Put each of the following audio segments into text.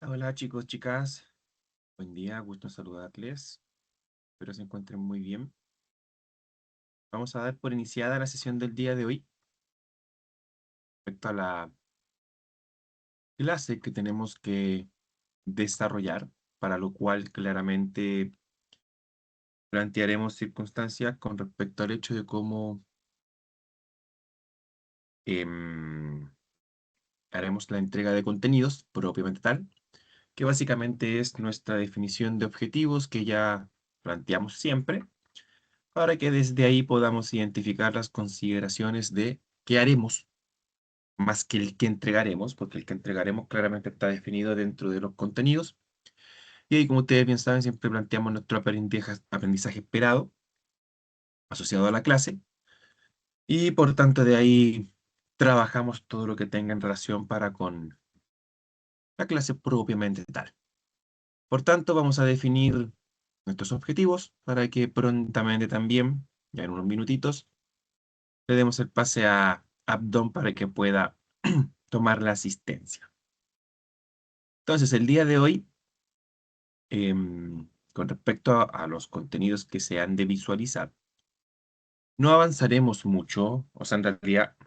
Hola chicos, chicas, buen día, gusto en saludarles, espero se encuentren muy bien. Vamos a dar por iniciada la sesión del día de hoy respecto a la clase que tenemos que desarrollar, para lo cual claramente plantearemos circunstancias con respecto al hecho de cómo em, haremos la entrega de contenidos propiamente tal, que básicamente es nuestra definición de objetivos que ya planteamos siempre para que desde ahí podamos identificar las consideraciones de qué haremos, más que el que entregaremos, porque el que entregaremos claramente está definido dentro de los contenidos. Y ahí, como ustedes bien saben, siempre planteamos nuestro aprendizaje esperado asociado a la clase, y por tanto de ahí trabajamos todo lo que tenga en relación para con la clase propiamente tal. Por tanto, vamos a definir nuestros objetivos para que prontamente también, ya en unos minutitos, le demos el pase a Abdón para que pueda tomar la asistencia. Entonces, el día de hoy, con respecto a los contenidos que se han de visualizar, no avanzaremos mucho, o sea, en realidad,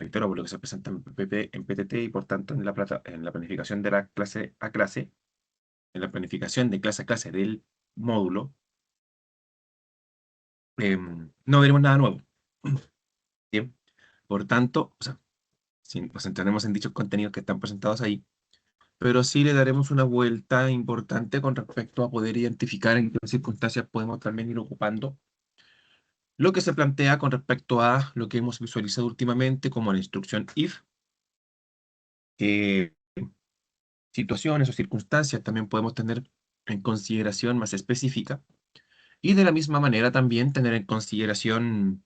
reitero, por lo que se presenta en en PTT y por tanto en en la planificación de la clase a clase, en la planificación de clase a clase del módulo, no veremos nada nuevo. Bien, por tanto, o sea, si nos centraremos en dichos contenidos que están presentados ahí, pero sí le daremos una vuelta importante con respecto a poder identificar en qué circunstancias podemos también ir ocupando lo que se plantea con respecto a lo que hemos visualizado últimamente como la instrucción if, qué situaciones o circunstancias también podemos tener en consideración más específica, y de la misma manera también tener en consideración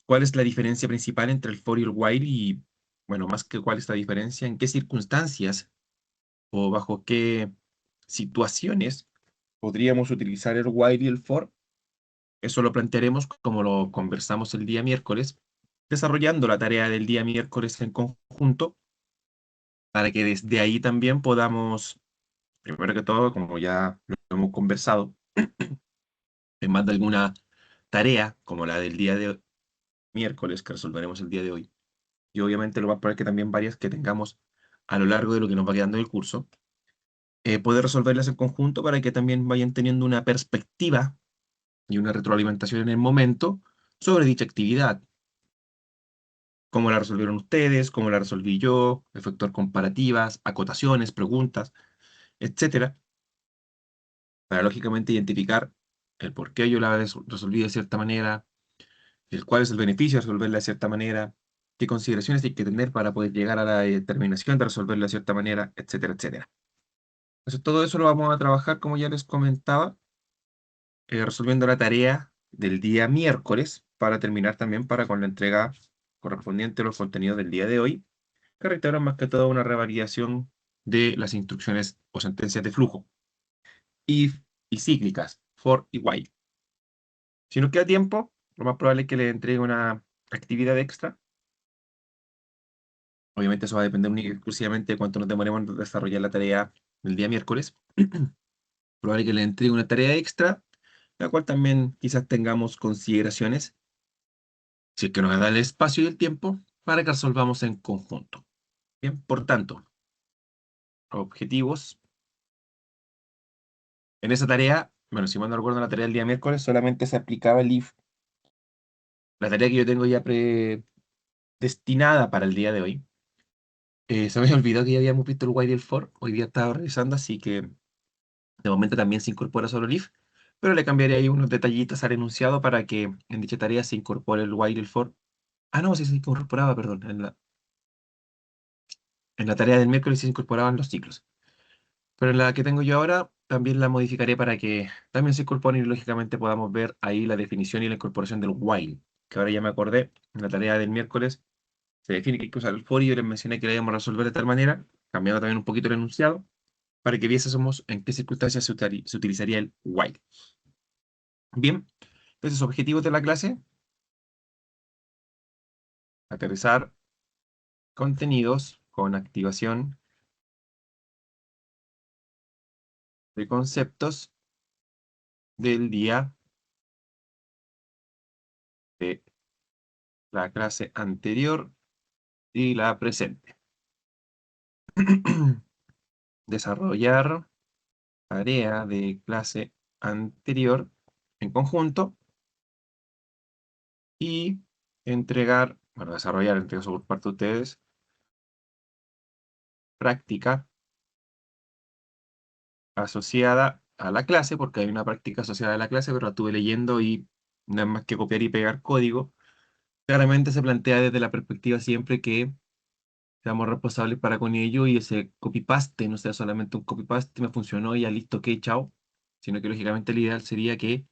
cuál es la diferencia principal entre el for y el while y, bueno, más que cuál es la diferencia, en qué circunstancias o bajo qué situaciones podríamos utilizar el while y el for. Eso lo plantearemos como lo conversamos el día miércoles, desarrollando la tarea del día miércoles en conjunto, para que desde ahí también podamos, primero que todo, como ya lo hemos conversado, en más de alguna tarea, como la del día de miércoles, que resolveremos el día de hoy, y obviamente lo más probable es que también varias que tengamos a lo largo de lo que nos va quedando del curso, poder resolverlas en conjunto para que también vayan teniendo una perspectiva y una retroalimentación en el momento sobre dicha actividad. Cómo la resolvieron ustedes, cómo la resolví yo, efectuar comparativas, acotaciones, preguntas, etcétera, para lógicamente identificar el por qué yo la resolví de cierta manera, el cuál es el beneficio de resolverla de cierta manera, qué consideraciones hay que tener para poder llegar a la determinación de resolverla de cierta manera, etcétera, etcétera. Entonces, todo eso lo vamos a trabajar, como ya les comentaba, resolviendo la tarea del día miércoles para terminar también para con la entrega correspondiente a los contenidos del día de hoy, que reiteran más que todo una revalidación de las instrucciones o sentencias de flujo, if y cíclicas, for y while. Si nos queda tiempo, lo más probable es que le entregue una actividad extra. Obviamente eso va a depender única y exclusivamente de cuánto nos demoremos en desarrollar la tarea del día miércoles. Probable que le entregue una tarea extra, la cual también quizás tengamos consideraciones, si es que nos da el espacio y el tiempo, para que resolvamos en conjunto. Bien, por tanto, objetivos. En esa tarea, bueno, si mal no recuerdo, la tarea del día miércoles solamente se aplicaba el if. La tarea que yo tengo ya predestinada para el día de hoy. Se me había olvidado que ya habíamos visto el while y el for. Hoy día estaba revisando, así que de momento también se incorpora solo el if. Pero le cambiaré ahí unos detallitos al enunciado para que en dicha tarea se incorpore el while y el for. Ah, no, sí se incorporaba, perdón. En la tarea del miércoles sí se incorporaban los ciclos. Pero en la que tengo yo ahora también la modificaré para que también se incorpore y lógicamente podamos ver ahí la definición y la incorporación del while, que ahora ya me acordé, en la tarea del miércoles se define que hay que usar el for y yo les mencioné que la íbamos a resolver de tal manera, cambiando también un poquito el enunciado, para que viésemos en qué circunstancias se utilizaría el while. Bien, entonces objetivos de la clase: aterrizar contenidos con activación de conceptos del día de la clase anterior y la presente. Desarrollar tarea de clase anterior en conjunto y entregar, bueno, desarrollar, entre eso por parte de ustedes, práctica asociada a la clase, porque hay una práctica asociada a la clase, pero la estuve leyendo y no es más que copiar y pegar código. Claramente se plantea desde la perspectiva siempre que seamos responsables para con ello y ese copy-paste no sea solamente un copy-paste, me funcionó y ya listo, ok, chao, sino que lógicamente el ideal sería que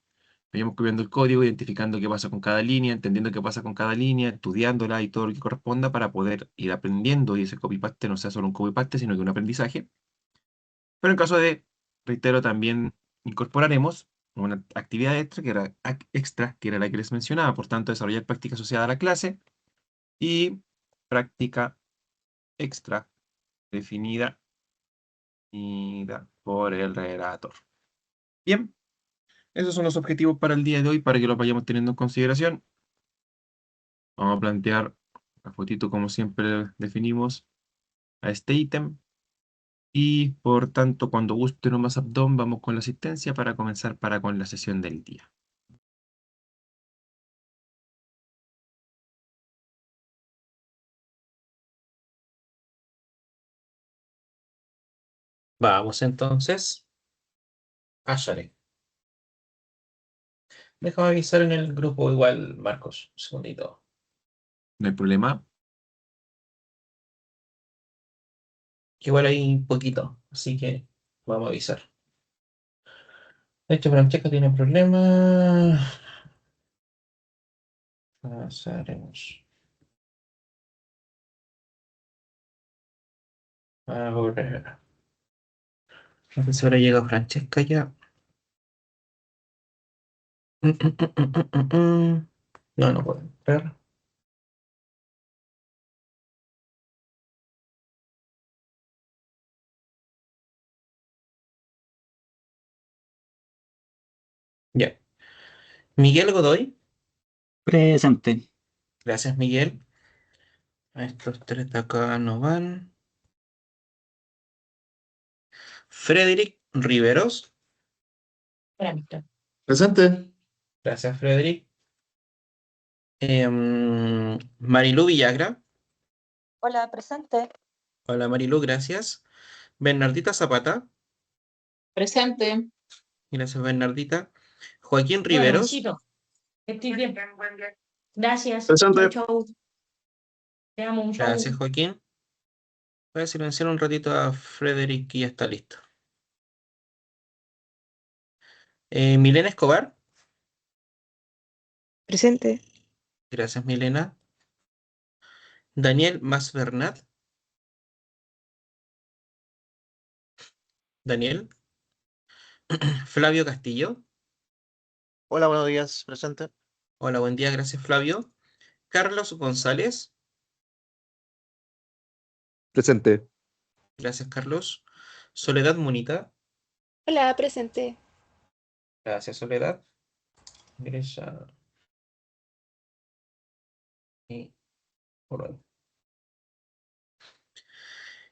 vayamos copiando el código, identificando qué pasa con cada línea, entendiendo qué pasa con cada línea, estudiándola y todo lo que corresponda para poder ir aprendiendo y ese copy-paste no sea solo un copy-paste, sino que un aprendizaje. Pero en caso de, reitero, también incorporaremos una actividad extra, que era la que les mencionaba, por tanto, desarrollar práctica asociada a la clase y práctica extra definida por el relator. Bien, esos son los objetivos para el día de hoy, para que los vayamos teniendo en consideración. Vamos a plantear la fotito como siempre definimos a este ítem. Y por tanto, cuando guste nomás Abdón, vamos con la asistencia para comenzar con la sesión del día. Vamos entonces. Áchale. Déjame avisar en el grupo igual, Marcos. Un segundito. No hay problema. Igual hay un poquito, así que vamos a avisar. De hecho, Francesca tiene problemas. Pasaremos. Ahora. No sé si ahora llega Francesca ya. No, no puedo entrar. Ya. Miguel Godoy. Presente. Gracias, Miguel. A estos tres de acá no van. Frederick Riveros. Presente. Gracias, Frederick. Marilú Villagra. Hola, presente. Hola, Marilú, gracias. Bernardita Zapata. Presente. Gracias, Bernardita. Joaquín Bueno, Riveros. besito. Que estés bien. Gracias. Chau, Presente. chau. Te amo, un Gracias, chau. Joaquín. Voy a silenciar un ratito a Frederick que ya está listo. Milena Escobar. Presente. Gracias, Milena. Daniel Masbernat. Daniel. Flavio Castillo. Hola, buenos días. Presente. Hola, buen día, gracias, Flavio. Carlos González. Presente. Gracias, Carlos. Soledad Munita. Hola, presente. Gracias, Soledad. Ingresa. Y por ahí.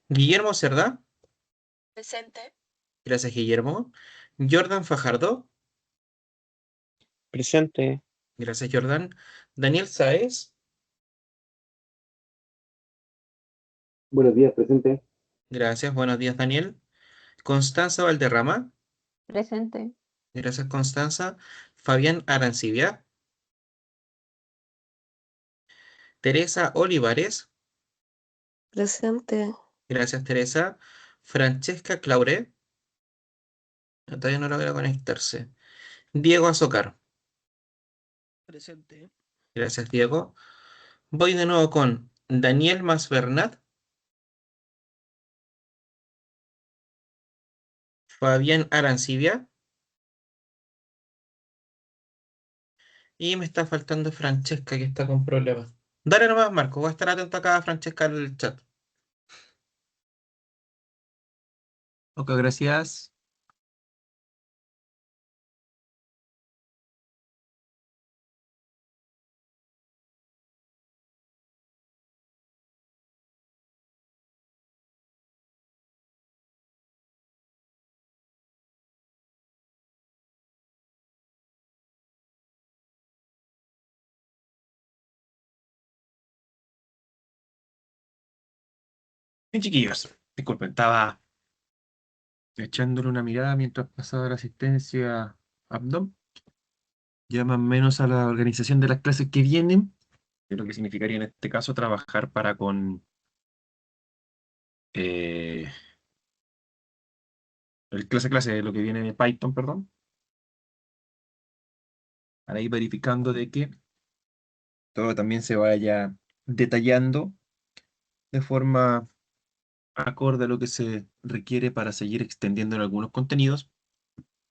Guillermo Cerdá. Presente. Gracias, Guillermo. Jordan Fajardo. Presente. Gracias, Jordan. Daniel Sáez. Buenos días, presente. Gracias, buenos días, Daniel. Constanza Valderrama. Presente. Gracias, Constanza. Fabián Arancibia. Teresa Olivares. Presente. Gracias, Teresa. Francesca Claure. Todavía no logra conectarse. Diego Azocar. Presente. Gracias, Diego. Voy de nuevo con Daniel Masbernat. Fabián Arancibia. Y me está faltando Francesca, que está con problemas. Dale nomás, Marco. Voy a estar atento acá a Francesca en el chat. Ok, gracias. Bien, chiquillos, disculpen, estaba echándole una mirada mientras pasaba la asistencia Abdom. Ya más o menos a la organización de las clases que vienen, de lo que significaría en este caso trabajar para con eh, el clase de lo que viene de Python, perdón, para ir verificando de que todo también se vaya detallando de forma acorde a lo que se requiere para seguir extendiendo en algunos contenidos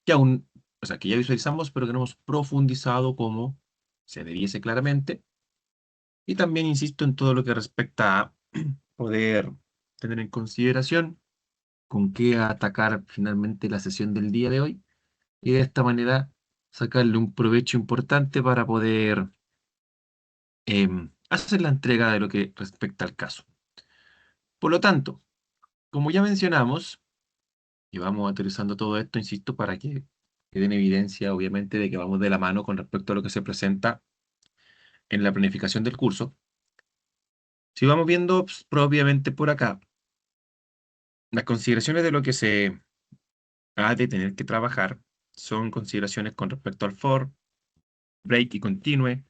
que aún, o sea, que ya visualizamos, pero que no hemos profundizado como se debiese claramente. Y también insisto en todo lo que respecta a poder tener en consideración con qué atacar finalmente la sesión del día de hoy y de esta manera sacarle un provecho importante para poder hacer la entrega de lo que respecta al caso. Por lo tanto, como ya mencionamos, y vamos aterrizando todo esto, insisto, para que quede en evidencia, obviamente, de que vamos de la mano con respecto a lo que se presenta en la planificación del curso. Si vamos viendo pues, propiamente por acá, las consideraciones de lo que se ha de tener que trabajar son consideraciones con respecto al for, break y continue.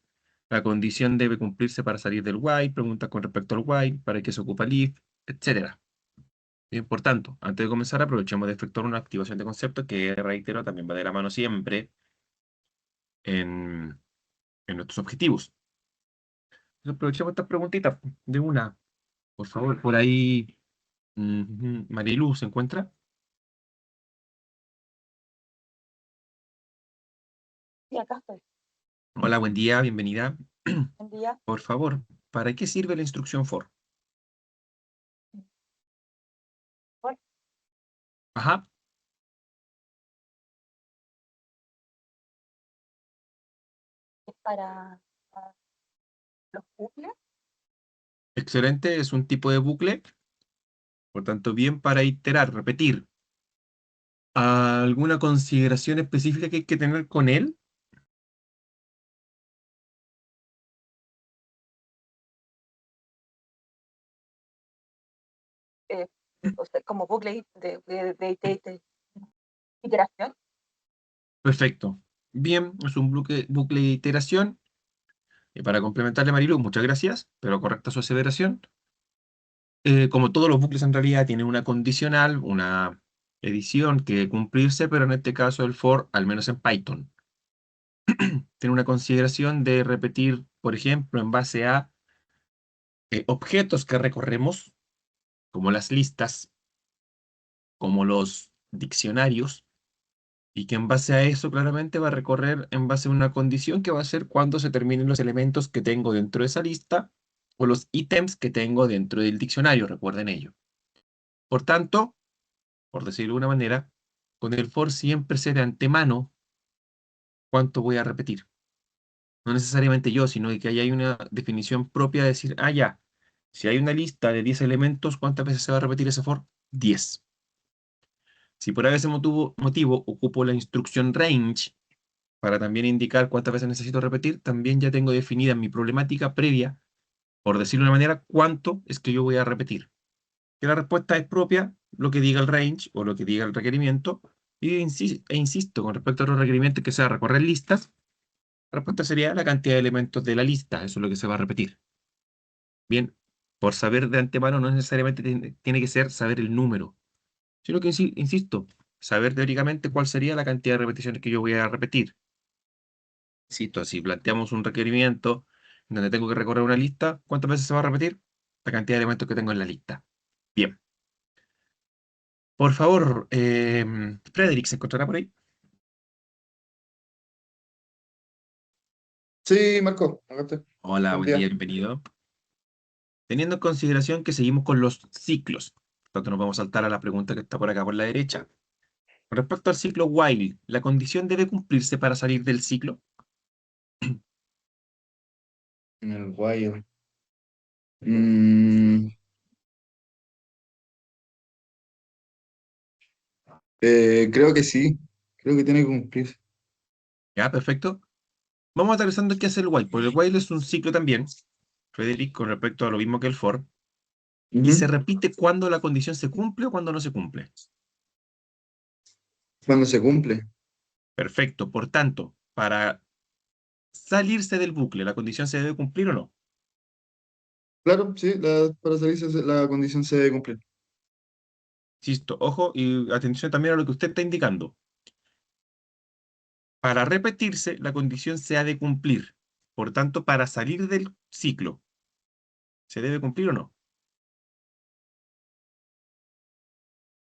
La condición debe cumplirse para salir del while, preguntas con respecto al while, para qué se ocupa el if, etc. Bien, por tanto, antes de comenzar, aprovechemos de efectuar una activación de conceptos que, reitero, también va de la mano siempre en, en nuestros objetivos. Entonces, aprovechemos estas preguntitas de una. Por favor, por ahí, Marilu, ¿se encuentra? Sí, acá estoy. Hola, buen día, bienvenida. Buen día. Por favor, ¿para qué sirve la instrucción for? For. Ajá, Es para los bucles. excelente, es un tipo de bucle, por tanto, bien para iterar, repetir. ¿Alguna consideración específica que hay que tener con él? eh, o sea, como bucle de iteración. Perfecto. Bien, es un bucle de iteración. Y para complementarle, Marilu, muchas gracias, pero correcta su aseveración. Como todos los bucles en realidad tienen una condicional, una edición que cumplirse, pero en este caso el for, al menos en Python, tiene una consideración de repetir, por ejemplo, en base a objetos que recorremos, como las listas, como los diccionarios, y que en base a eso claramente va a recorrer en base a una condición que va a ser cuando se terminen los elementos que tengo dentro de esa lista o los ítems que tengo dentro del diccionario, recuerden ello. Por tanto, por decirlo de una manera, con el for siempre sé de antemano cuánto voy a repetir. No necesariamente yo, sino que ahí hay una definición propia de decir, ah, ya, si hay una lista de 10 elementos, ¿cuántas veces se va a repetir ese for? 10. Si por ese motivo ocupo la instrucción range para también indicar cuántas veces necesito repetir, también ya tengo definida en mi problemática previa, por decirlo de una manera, cuánto es que yo voy a repetir. Que la respuesta es propia, lo que diga el range o lo que diga el requerimiento, e insisto, con respecto a los requerimientos que sea recorrer listas, la respuesta sería la cantidad de elementos de la lista, eso es lo que se va a repetir. Bien, por saber de antemano no necesariamente tiene que ser saber el número, sino que, insisto, saber teóricamente cuál sería la cantidad de repeticiones que yo voy a repetir. Insisto, si planteamos un requerimiento en donde tengo que recorrer una lista, ¿cuántas veces se va a repetir? La cantidad de elementos que tengo en la lista. Bien. Por favor, Frederick, ¿se encontrará por ahí? Sí, Marco, acá estoy. Hola, Buen buen día, día. bienvenido. Teniendo en consideración que seguimos con los ciclos, por tanto nos vamos a saltar a la pregunta que está por acá por la derecha. Con respecto al ciclo while, ¿la condición debe cumplirse para salir del ciclo? En el Wire. Mm, creo que sí. Creo que tiene que cumplir. Ya, perfecto. Vamos aterrizando qué hace el while, porque el while es un ciclo también, Frederick, con respecto a lo mismo que el for. y se Ujú. repite cuando la condición se cumple o cuando no se cumple. Cuando se cumple. Perfecto. Por tanto, para salirse del bucle, ¿la condición se debe cumplir o no? Claro, sí, para salirse la condición se debe cumplir. Insisto, ojo y atención también a lo que usted está indicando. Para repetirse, la condición se ha de cumplir. Por tanto, para salir del ciclo, ¿se debe cumplir o no?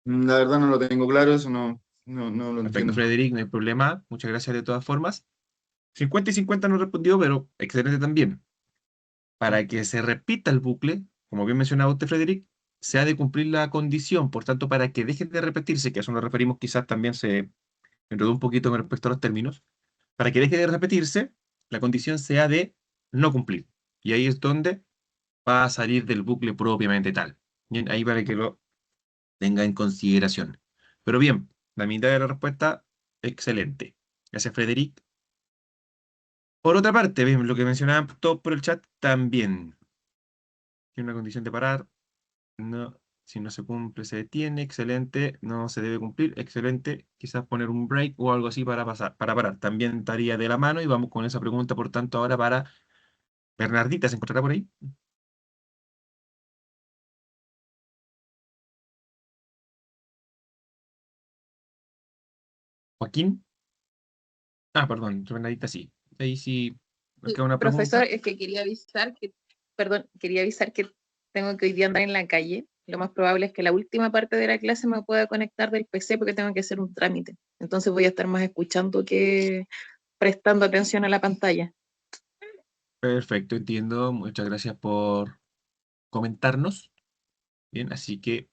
La verdad no lo tengo claro, eso no lo Perfecto, entiendo. Frederic, no hay problema. Muchas gracias de todas formas. 50 y 50 no respondió, pero excelente también. Para que se repita el bucle, como bien mencionaba usted, Frederic, se ha de cumplir la condición. Por tanto, para que deje de repetirse, que a eso nos referimos, quizás también se enredó un poquito con respecto a los términos, para que deje de repetirse, la condición se ha de no cumplir. Y ahí es donde va a salir del bucle propiamente tal. Bien, ahí para que lo tenga en consideración. Pero bien, la mitad de la respuesta, excelente. Gracias, Frederic. Por otra parte, bien, lo que mencionaban todos por el chat también. Tiene una condición de parar. No, si no se cumple, se detiene. Excelente. No se debe cumplir. Excelente. Quizás poner un break o algo así para pasar, para parar. También estaría de la mano y vamos con esa pregunta, por tanto, ahora para Bernardita. ¿Se encontrará por ahí? Joaquín. Ah, perdón, Bernardita sí. Ahí sí nos queda una Profesor, pregunta. es que quería avisar que, perdón, quería avisar que tengo que hoy día andar en la calle. Lo más probable es que la última parte de la clase me pueda conectar del PC porque tengo que hacer un trámite. Entonces voy a estar más escuchando que prestando atención a la pantalla. Perfecto, entiendo. Muchas gracias por comentarnos. Bien, así que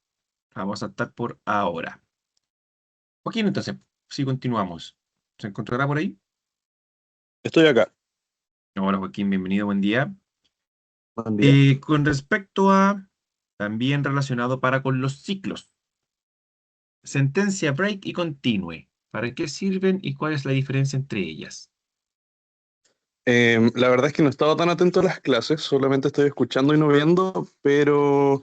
vamos a estar por ahora. Joaquín, entonces, si continuamos, ¿se encontrará por ahí? Estoy acá. Hola, Joaquín, bienvenido, buen día. Buen día. Con respecto a, también relacionado para con los ciclos, sentencia, break y continue. ¿Para qué sirven y cuál es la diferencia entre ellas? La verdad es que no he estado tan atento a las clases, solamente estoy escuchando y no viendo, pero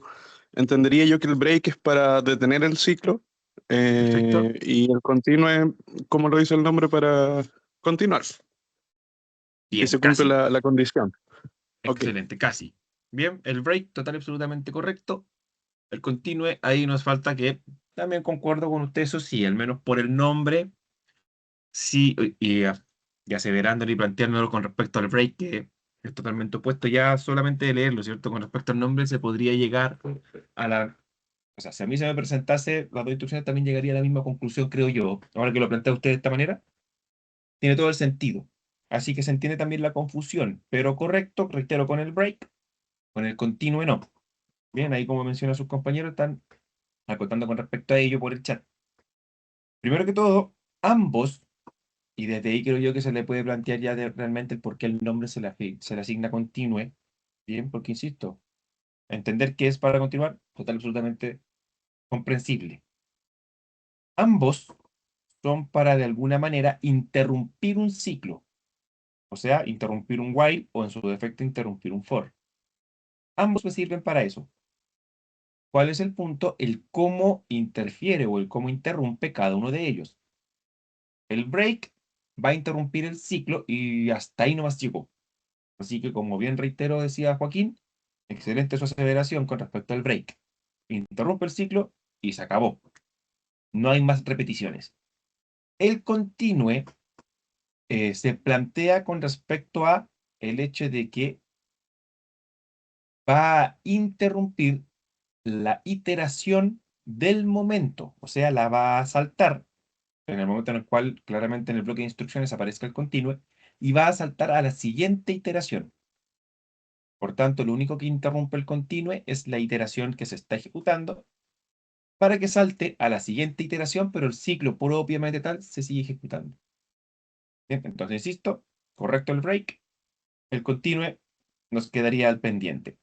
entendería yo que el break es para detener el ciclo Perfecto. y el continue, como lo dice el nombre, para continuar, si Bien, se cumple casi. la condición. Ok. Excelente, casi. Bien, el break, total y absolutamente correcto. El continue, ahí nos falta que también concuerdo con usted, eso sí, al menos por el nombre, sí, y aseverándolo y planteándolo con respecto al break, que es totalmente opuesto, ya solamente de leerlo, ¿cierto? Con respecto al nombre se podría llegar a la... O sea, si a mí se me presentase las dos instrucciones, también llegaría a la misma conclusión, creo yo. Ahora que lo plantea usted de esta manera, tiene todo el sentido. Así que se entiende también la confusión, pero correcto, reitero, con el break, con el continue no. Bien, ahí como menciona sus compañeros, están acotando con respecto a ello por el chat. Primero que todo, ambos, y desde ahí creo yo que se le puede plantear ya realmente el por qué el nombre se le asigna continue, bien, porque insisto, entender qué es para continuar, total, absolutamente comprensible. Ambos son para de alguna manera interrumpir un ciclo, o sea, interrumpir un while o en su defecto interrumpir un for. Ambos me sirven para eso. ¿Cuál es el punto? El cómo interfiere o el cómo interrumpe cada uno de ellos. El break va a interrumpir el ciclo y hasta ahí nomás llegó. Así que, como bien reitero, decía Joaquín, excelente su aseveración con respecto al break. Interrumpe el ciclo y se acabó. No hay más repeticiones. El continue se plantea con respecto a el hecho de que va a interrumpir la iteración del momento, o sea, la va a saltar en el momento en el cual claramente en el bloque de instrucciones aparezca el continue y va a saltar a la siguiente iteración. Por tanto, lo único que interrumpe el continue es la iteración que se está ejecutando para que salte a la siguiente iteración, pero el ciclo propiamente tal se sigue ejecutando. Bien, entonces, insisto, correcto el break, el continue nos quedaría al pendiente,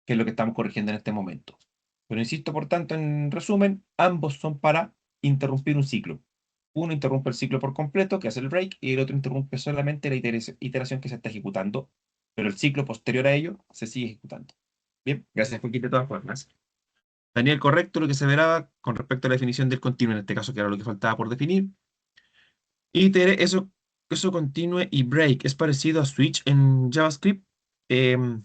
que es lo que estamos corrigiendo en este momento. Pero insisto, por tanto, en resumen, ambos son para interrumpir un ciclo. Uno interrumpe el ciclo por completo, que hace el break, y el otro interrumpe solamente la iteración que se está ejecutando, pero el ciclo posterior a ello se sigue ejecutando. Bien, gracias, Joaquín, de todas formas. Daniel, correcto lo que se verá con respecto a la definición del continuo, en este caso, que era lo que faltaba por definir. Y Tere, eso continue y break es parecido a switch en JavaScript. Em,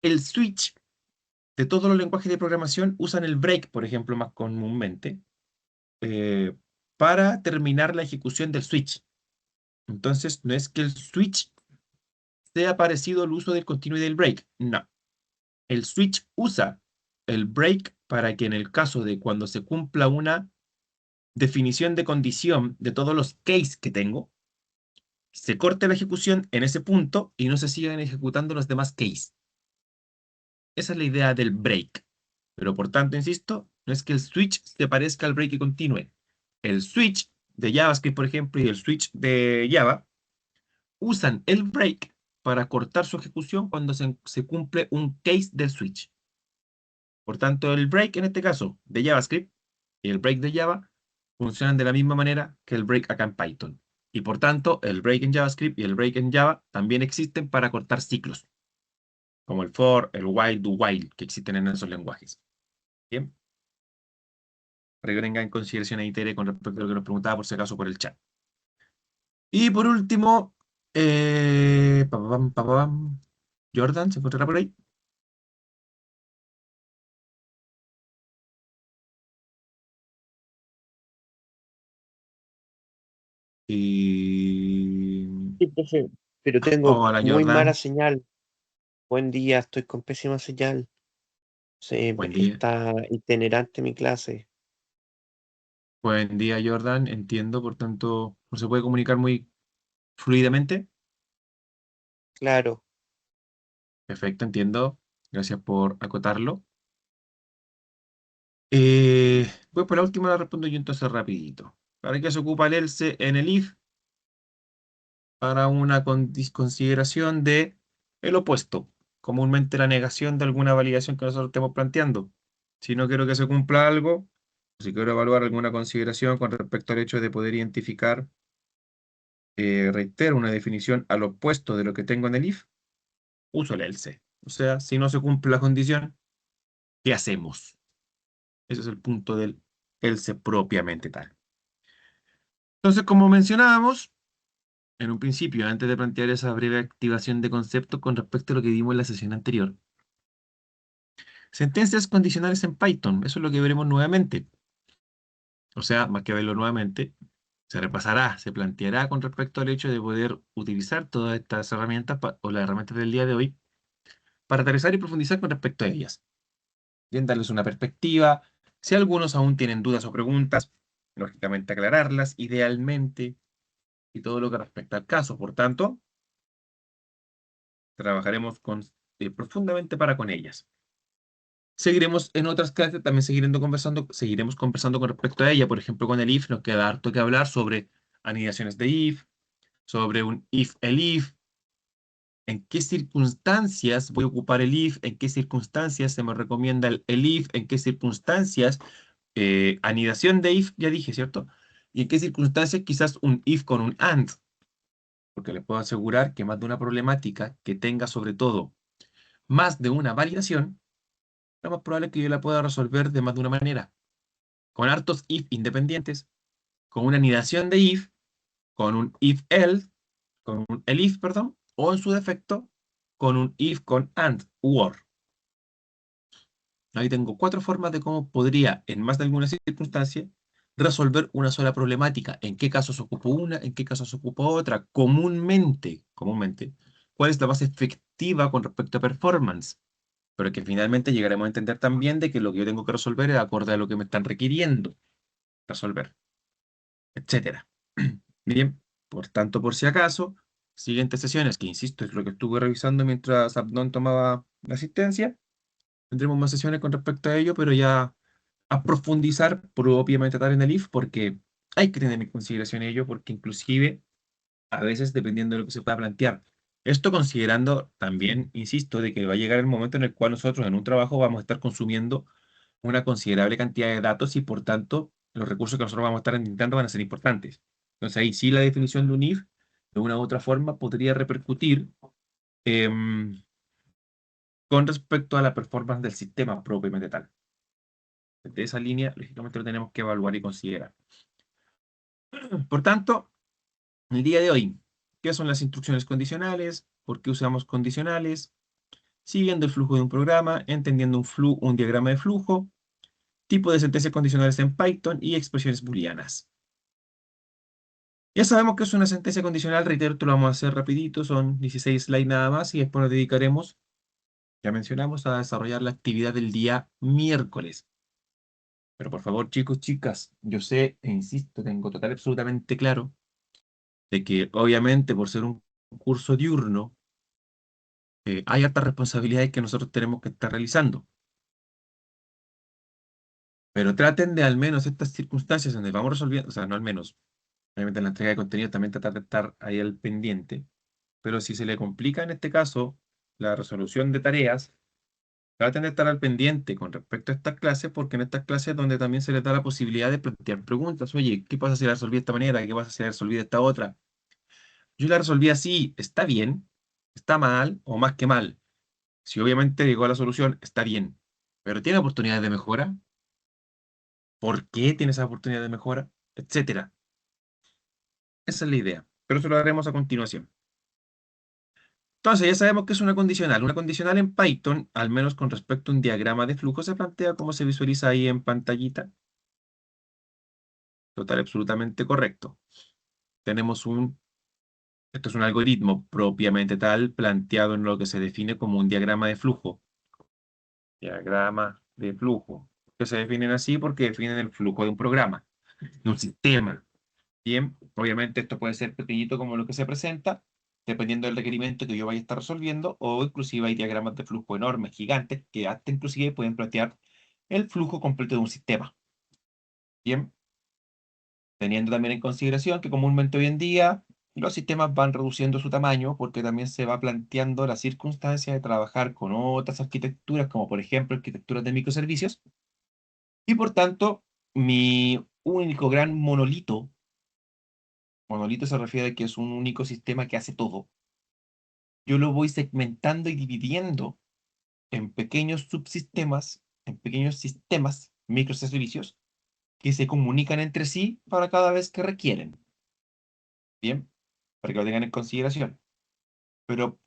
el switch de todos los lenguajes de programación usan el break, por ejemplo, más comúnmente, eh, para terminar la ejecución del switch. Entonces, no es que el switch sea parecido al uso del continuo y del break. No. El switch usa el break para que en el caso de cuando se cumpla una definición de condición de todos los case que tengo, se corte la ejecución en ese punto y no se sigan ejecutando los demás case. Esa es la idea del break. Pero por tanto, insisto, no es que el switch se parezca al break y continúe. El switch de JavaScript, por ejemplo, y el switch de Java usan el break para cortar su ejecución cuando se cumple un case del switch. Por tanto, el break en este caso de JavaScript y el break de Java funcionan de la misma manera que el break acá en Python. Y por tanto, el break en JavaScript y el break en Java también existen para cortar ciclos, como el for, el while, do while, que existen en esos lenguajes. Bien. Para que tenga en consideración ahí, Tere, con respecto a lo que nos preguntaba por si acaso por el chat. Y por último, Jordan, ¿se encontrará por ahí? Y... Sí, profe, pero tengo Hola, muy mala Jordan. señal. Buen día, estoy con pésima señal. Buen día. Está itinerante mi clase. Buen día, Jordan. Entiendo, por tanto, no se puede comunicar muy fluidamente. Claro, Perfecto, entiendo. Gracias por acotarlo. Voy por la última, la respondo yo entonces rapidito. ¿Para qué se ocupa el else en el if? Para una consideración de el opuesto, comúnmente la negación de alguna validación que nosotros estemos planteando. Si no quiero que se cumpla algo, si quiero evaluar alguna consideración con respecto al hecho de poder identificar, reitero, una definición al opuesto de lo que tengo en el if, uso el else. O sea, si no se cumple la condición, ¿qué hacemos? Ese es el punto del else propiamente tal. Entonces, como mencionábamos, en un principio, antes de plantear esa breve activación de conceptos con respecto a lo que vimos en la sesión anterior, sentencias condicionales en Python, eso es lo que veremos nuevamente. O sea, más que verlo nuevamente, se repasará, se planteará con respecto al hecho de poder utilizar todas estas herramientas o las herramientas del día de hoy para aterrizar y profundizar con respecto a ellas. Bien, darles una perspectiva. Si algunos aún tienen dudas o preguntas, lógicamente aclararlas, idealmente, y todo lo que respecta al caso. Por tanto, trabajaremos profundamente para con ellas. Seguiremos en otras clases, también seguiremos conversando con respecto a ella. Por ejemplo, con el if nos queda harto que hablar sobre anidaciones de if, sobre un if-elif, en qué circunstancias voy a ocupar el if, en qué circunstancias se me recomienda el if, en qué circunstancias anidación de if, ya dije, ¿cierto? Y en qué circunstancias quizás un if con un and, porque les puedo asegurar que más de una problemática que tenga sobre todo más de una validación, lo más probable es que yo la pueda resolver de más de una manera, con hartos if independientes, con una anidación de if, con un if-else, con un elif, perdón, o en su defecto, con un if con and u or. Ahí tengo 4 formas de cómo podría, en más de alguna circunstancia, resolver una sola problemática. ¿En qué casos ocupo una? ¿En qué casos ocupo otra? Comúnmente, ¿cuál es la más efectiva con respecto a performance? Pero que finalmente llegaremos a entender también de que lo que yo tengo que resolver es acorde a lo que me están requiriendo resolver, etcétera. Bien, por tanto, por si acaso, siguientes sesiones, que insisto, es lo que estuve revisando mientras Abdón tomaba la asistencia, tendremos más sesiones con respecto a ello, pero ya a profundizar propiamente tal en el if, porque hay que tener en consideración ello, porque inclusive a veces dependiendo de lo que se pueda plantear. Esto considerando también, insisto, de que va a llegar el momento en el cual nosotros en un trabajo vamos a estar consumiendo una considerable cantidad de datos y por tanto los recursos que nosotros vamos a estar intentando van a ser importantes. Entonces ahí sí la definición de un if de una u otra forma podría repercutir con respecto a la performance del sistema propiamente tal. Desde esa línea, lógicamente, lo tenemos que evaluar y considerar. Por tanto, el día de hoy, ¿qué son las instrucciones condicionales? ¿Por qué usamos condicionales? Siguiendo el flujo de un programa, entendiendo un diagrama de flujo, tipo de sentencias condicionales en Python y expresiones booleanas. Ya sabemos que es una sentencia condicional, reitero, esto lo vamos a hacer rapidito, son 16 slides nada más y después nos dedicaremos, ya mencionamos, a desarrollar la actividad del día miércoles. Pero por favor, chicos, chicas, yo sé e insisto, tengo total absolutamente claro de que obviamente por ser un curso diurno, hay hartas responsabilidades que nosotros tenemos que estar realizando. Pero traten de al menos estas circunstancias donde vamos resolviendo, o sea, no al menos, obviamente en la entrega de contenido también tratar de estar ahí al pendiente, pero si se le complica en este caso la resolución de tareas, traten de estar al pendiente con respecto a estas clases, porque en estas clases es donde también se les da la posibilidad de plantear preguntas. Oye, ¿qué pasa si la resolví de esta manera? ¿Qué pasa si la resolví de esta otra? Yo la resolví así, ¿está bien? ¿Está mal? ¿O más que mal? Si obviamente llegó a la solución, está bien. ¿Pero tiene oportunidades de mejora? ¿Por qué tiene esa oportunidad de mejora? Etcétera. Esa es la idea. Pero eso lo haremos a continuación. Entonces, ya sabemos que es una condicional. Una condicional en Python, al menos con respecto a un diagrama de flujo, se plantea como se visualiza ahí en pantallita. Total, absolutamente correcto. Tenemos esto es un algoritmo propiamente tal, planteado en lo que se define como un diagrama de flujo. Diagrama de flujo. Que se definen así porque definen el flujo de un programa, de un sistema. Bien, obviamente esto puede ser pequeñito como lo que se presenta, dependiendo del requerimiento que yo vaya a estar resolviendo, o inclusive hay diagramas de flujo enormes, gigantes, que hasta inclusive pueden plantear el flujo completo de un sistema. Bien, teniendo también en consideración que comúnmente hoy en día los sistemas van reduciendo su tamaño porque también se va planteando la circunstancia de trabajar con otras arquitecturas, como por ejemplo arquitecturas de microservicios, y por tanto mi único gran monolito se refiere a que es un único sistema que hace todo. Yo lo voy segmentando y dividiendo en pequeños subsistemas, en pequeños sistemas, microservicios, que se comunican entre sí para cada vez que requieren. Bien, para que lo tengan en consideración. Pero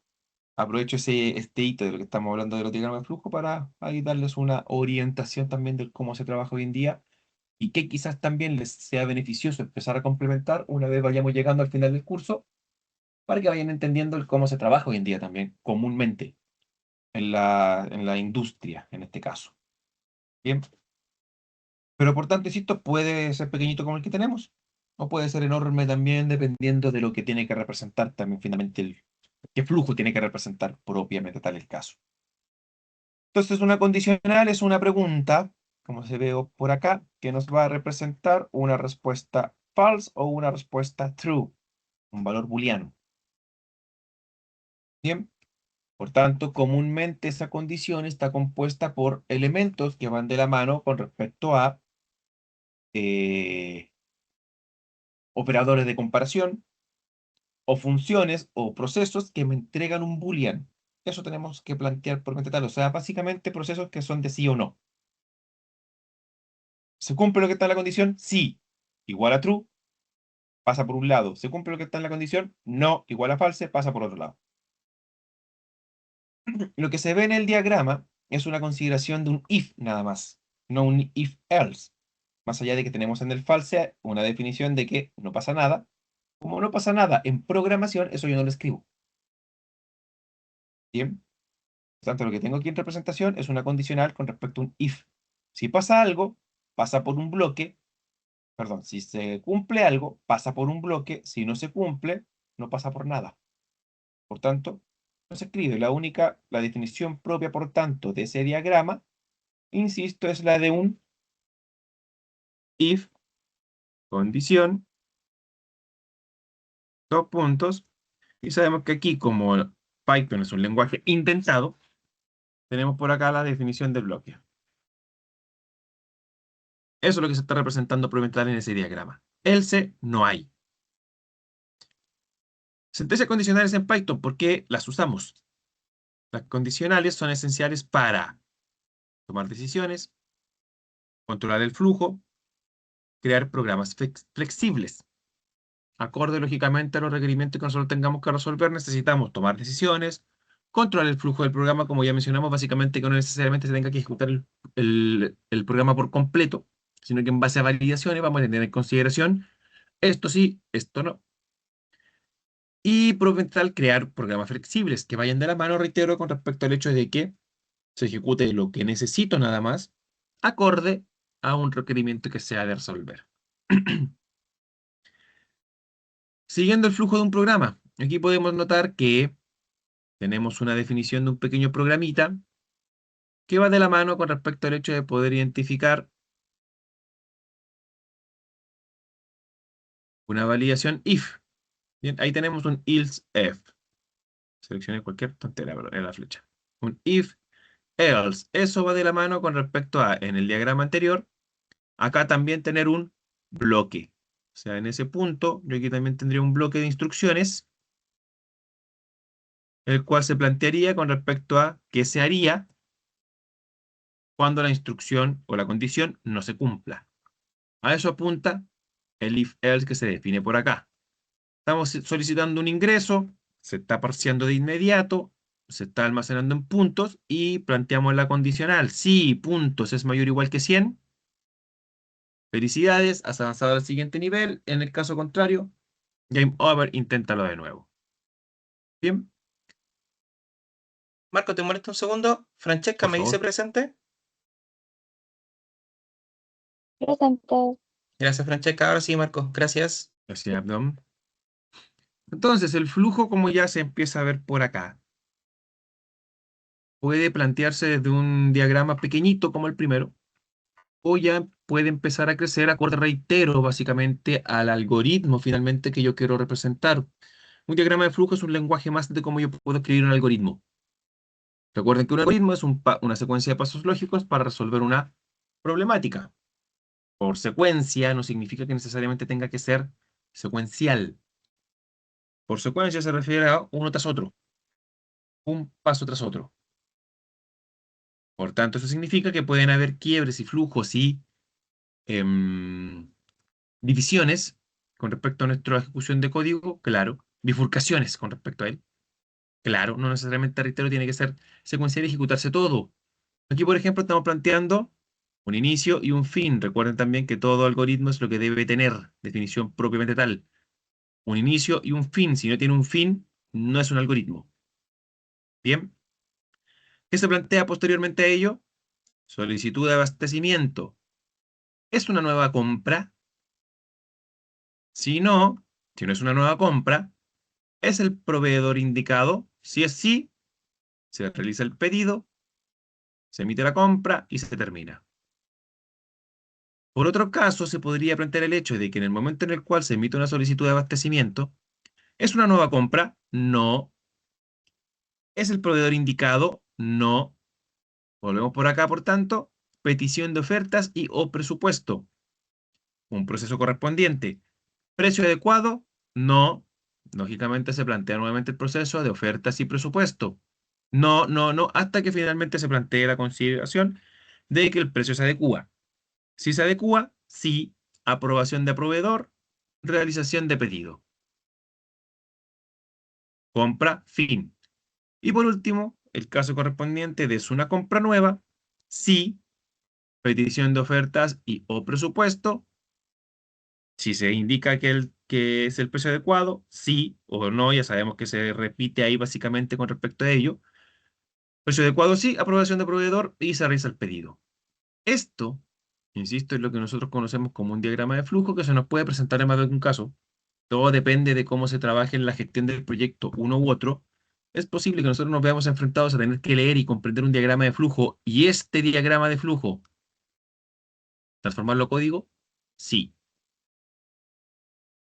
aprovecho este hito de lo que estamos hablando de los diagramas de flujo para ahí darles una orientación también de cómo se trabaja hoy en día y que quizás también les sea beneficioso empezar a complementar una vez vayamos llegando al final del curso para que vayan entendiendo el cómo se trabaja hoy en día también comúnmente en la industria, en este caso. Bien, pero por tanto, insisto, puede ser pequeñito como el que tenemos, o puede ser enorme también, dependiendo de lo que tiene que representar también finalmente qué flujo tiene que representar propiamente tal el caso. Entonces, una condicional es una pregunta, como se ve por acá, que nos va a representar una respuesta false o una respuesta true, un valor booleano. Bien. Por tanto, comúnmente esa condición está compuesta por elementos que van de la mano con respecto a operadores de comparación o funciones o procesos que me entregan un boolean. Eso tenemos que plantear por mente tal. O sea, básicamente procesos que son de sí o no. ¿Se cumple lo que está en la condición? Sí. Igual a true, pasa por un lado. ¿Se cumple lo que está en la condición? No. Igual a false, pasa por otro lado. Lo que se ve en el diagrama es una consideración de un if nada más, no un if else. Más allá de que tenemos en el false una definición de que no pasa nada. Como no pasa nada en programación, eso yo no lo escribo. Bien. Por tanto, lo que tengo aquí en representación es una condicional con respecto a un if. Si pasa algo, pasa por un bloque. Perdón, si se cumple algo, pasa por un bloque. Si no se cumple, no pasa por nada. Por tanto, no se escribe. La definición propia, por tanto, de ese diagrama, insisto, es la de un if, condición, dos puntos, y sabemos que aquí, como Python es un lenguaje intentado, tenemos por acá la definición del bloque. Eso es lo que se está representando propiamente en ese diagrama. Else no hay. Sentencias condicionales en Python, ¿por qué las usamos? Las condicionales son esenciales para tomar decisiones, controlar el flujo, crear programas flexibles. Acorde lógicamente a los requerimientos que nosotros tengamos que resolver, necesitamos tomar decisiones, controlar el flujo del programa, como ya mencionamos, básicamente que no necesariamente se tenga que ejecutar el programa por completo, sino que en base a validaciones vamos a tener en consideración esto sí, esto no. Y por lo tanto, crear programas flexibles que vayan de la mano, reitero, con respecto al hecho de que se ejecute lo que necesito nada más, acorde a un requerimiento que se ha de resolver. Siguiendo el flujo de un programa, aquí podemos notar que tenemos una definición de un pequeño programita que va de la mano con respecto al hecho de poder identificar una validación if. Bien, ahí tenemos un else if. Seleccione cualquier tontera en la flecha. Un if, else. Eso va de la mano con respecto a, en el diagrama anterior, acá también tener un bloque. O sea, en ese punto, yo aquí también tendría un bloque de instrucciones, el cual se plantearía con respecto a qué se haría cuando la instrucción o la condición no se cumpla. A eso apunta el if-else que se define por acá. Estamos solicitando un ingreso, se está parseando de inmediato, se está almacenando en puntos y planteamos la condicional. Si puntos es mayor o igual que 100, felicidades, has avanzado al siguiente nivel. En el caso contrario, game over, inténtalo de nuevo. Bien. Marco, ¿te molesta un segundo? Francesca, Por ¿me dice favor. presente? Presente. Gracias, Francesca. Ahora sí, Marco. Gracias. Gracias, Abdom. Entonces, el flujo, como ya se empieza a ver por acá, puede plantearse desde un diagrama pequeñito como el primero, o ya puede empezar a crecer acorde, reitero, básicamente al algoritmo finalmente que yo quiero representar. Un diagrama de flujo es un lenguaje más de cómo yo puedo escribir un algoritmo. Recuerden que un algoritmo es una secuencia de pasos lógicos para resolver una problemática. Por secuencia no significa que necesariamente tenga que ser secuencial. Por secuencia se refiere a uno tras otro, un paso tras otro. Por tanto, eso significa que pueden haber quiebres y flujos y divisiones con respecto a nuestra ejecución de código, claro. Bifurcaciones con respecto a él, claro. No necesariamente, reitero, tiene que ser secuencial y ejecutarse todo. Aquí, por ejemplo, estamos planteando un inicio y un fin. Recuerden también que todo algoritmo es lo que debe tener, definición propiamente tal. Un inicio y un fin. Si no tiene un fin, no es un algoritmo. Bien. ¿Qué se plantea posteriormente a ello? Solicitud de abastecimiento. ¿Es una nueva compra? Si no es una nueva compra, ¿es el proveedor indicado? Si es sí, se realiza el pedido, se emite la compra y se termina. Por otro caso, se podría plantear el hecho de que en el momento en el cual se emite una solicitud de abastecimiento, ¿es una nueva compra? No. ¿Es el proveedor indicado? No. Volvemos por acá, por tanto, petición de ofertas y o presupuesto. Un proceso correspondiente. ¿Precio adecuado? No. Lógicamente se plantea nuevamente el proceso de ofertas y presupuesto. No, no, no, hasta que finalmente se plantee la consideración de que el precio se adecúa. Si se adecúa, sí, aprobación de proveedor, realización de pedido. Compra, fin. Y por último, el caso correspondiente de es una compra nueva, sí, petición de ofertas y o presupuesto. Si se indica que es el precio adecuado, sí o no, ya sabemos que se repite ahí básicamente con respecto a ello. Precio adecuado, sí, aprobación de proveedor y se realiza el pedido. Esto, insisto, es lo que nosotros conocemos como un diagrama de flujo que se nos puede presentar en más de algún caso. Todo depende de cómo se trabaje en la gestión del proyecto uno u otro. Es posible que nosotros nos veamos enfrentados a tener que leer y comprender un diagrama de flujo y este diagrama de flujo, ¿transformarlo a código? Sí.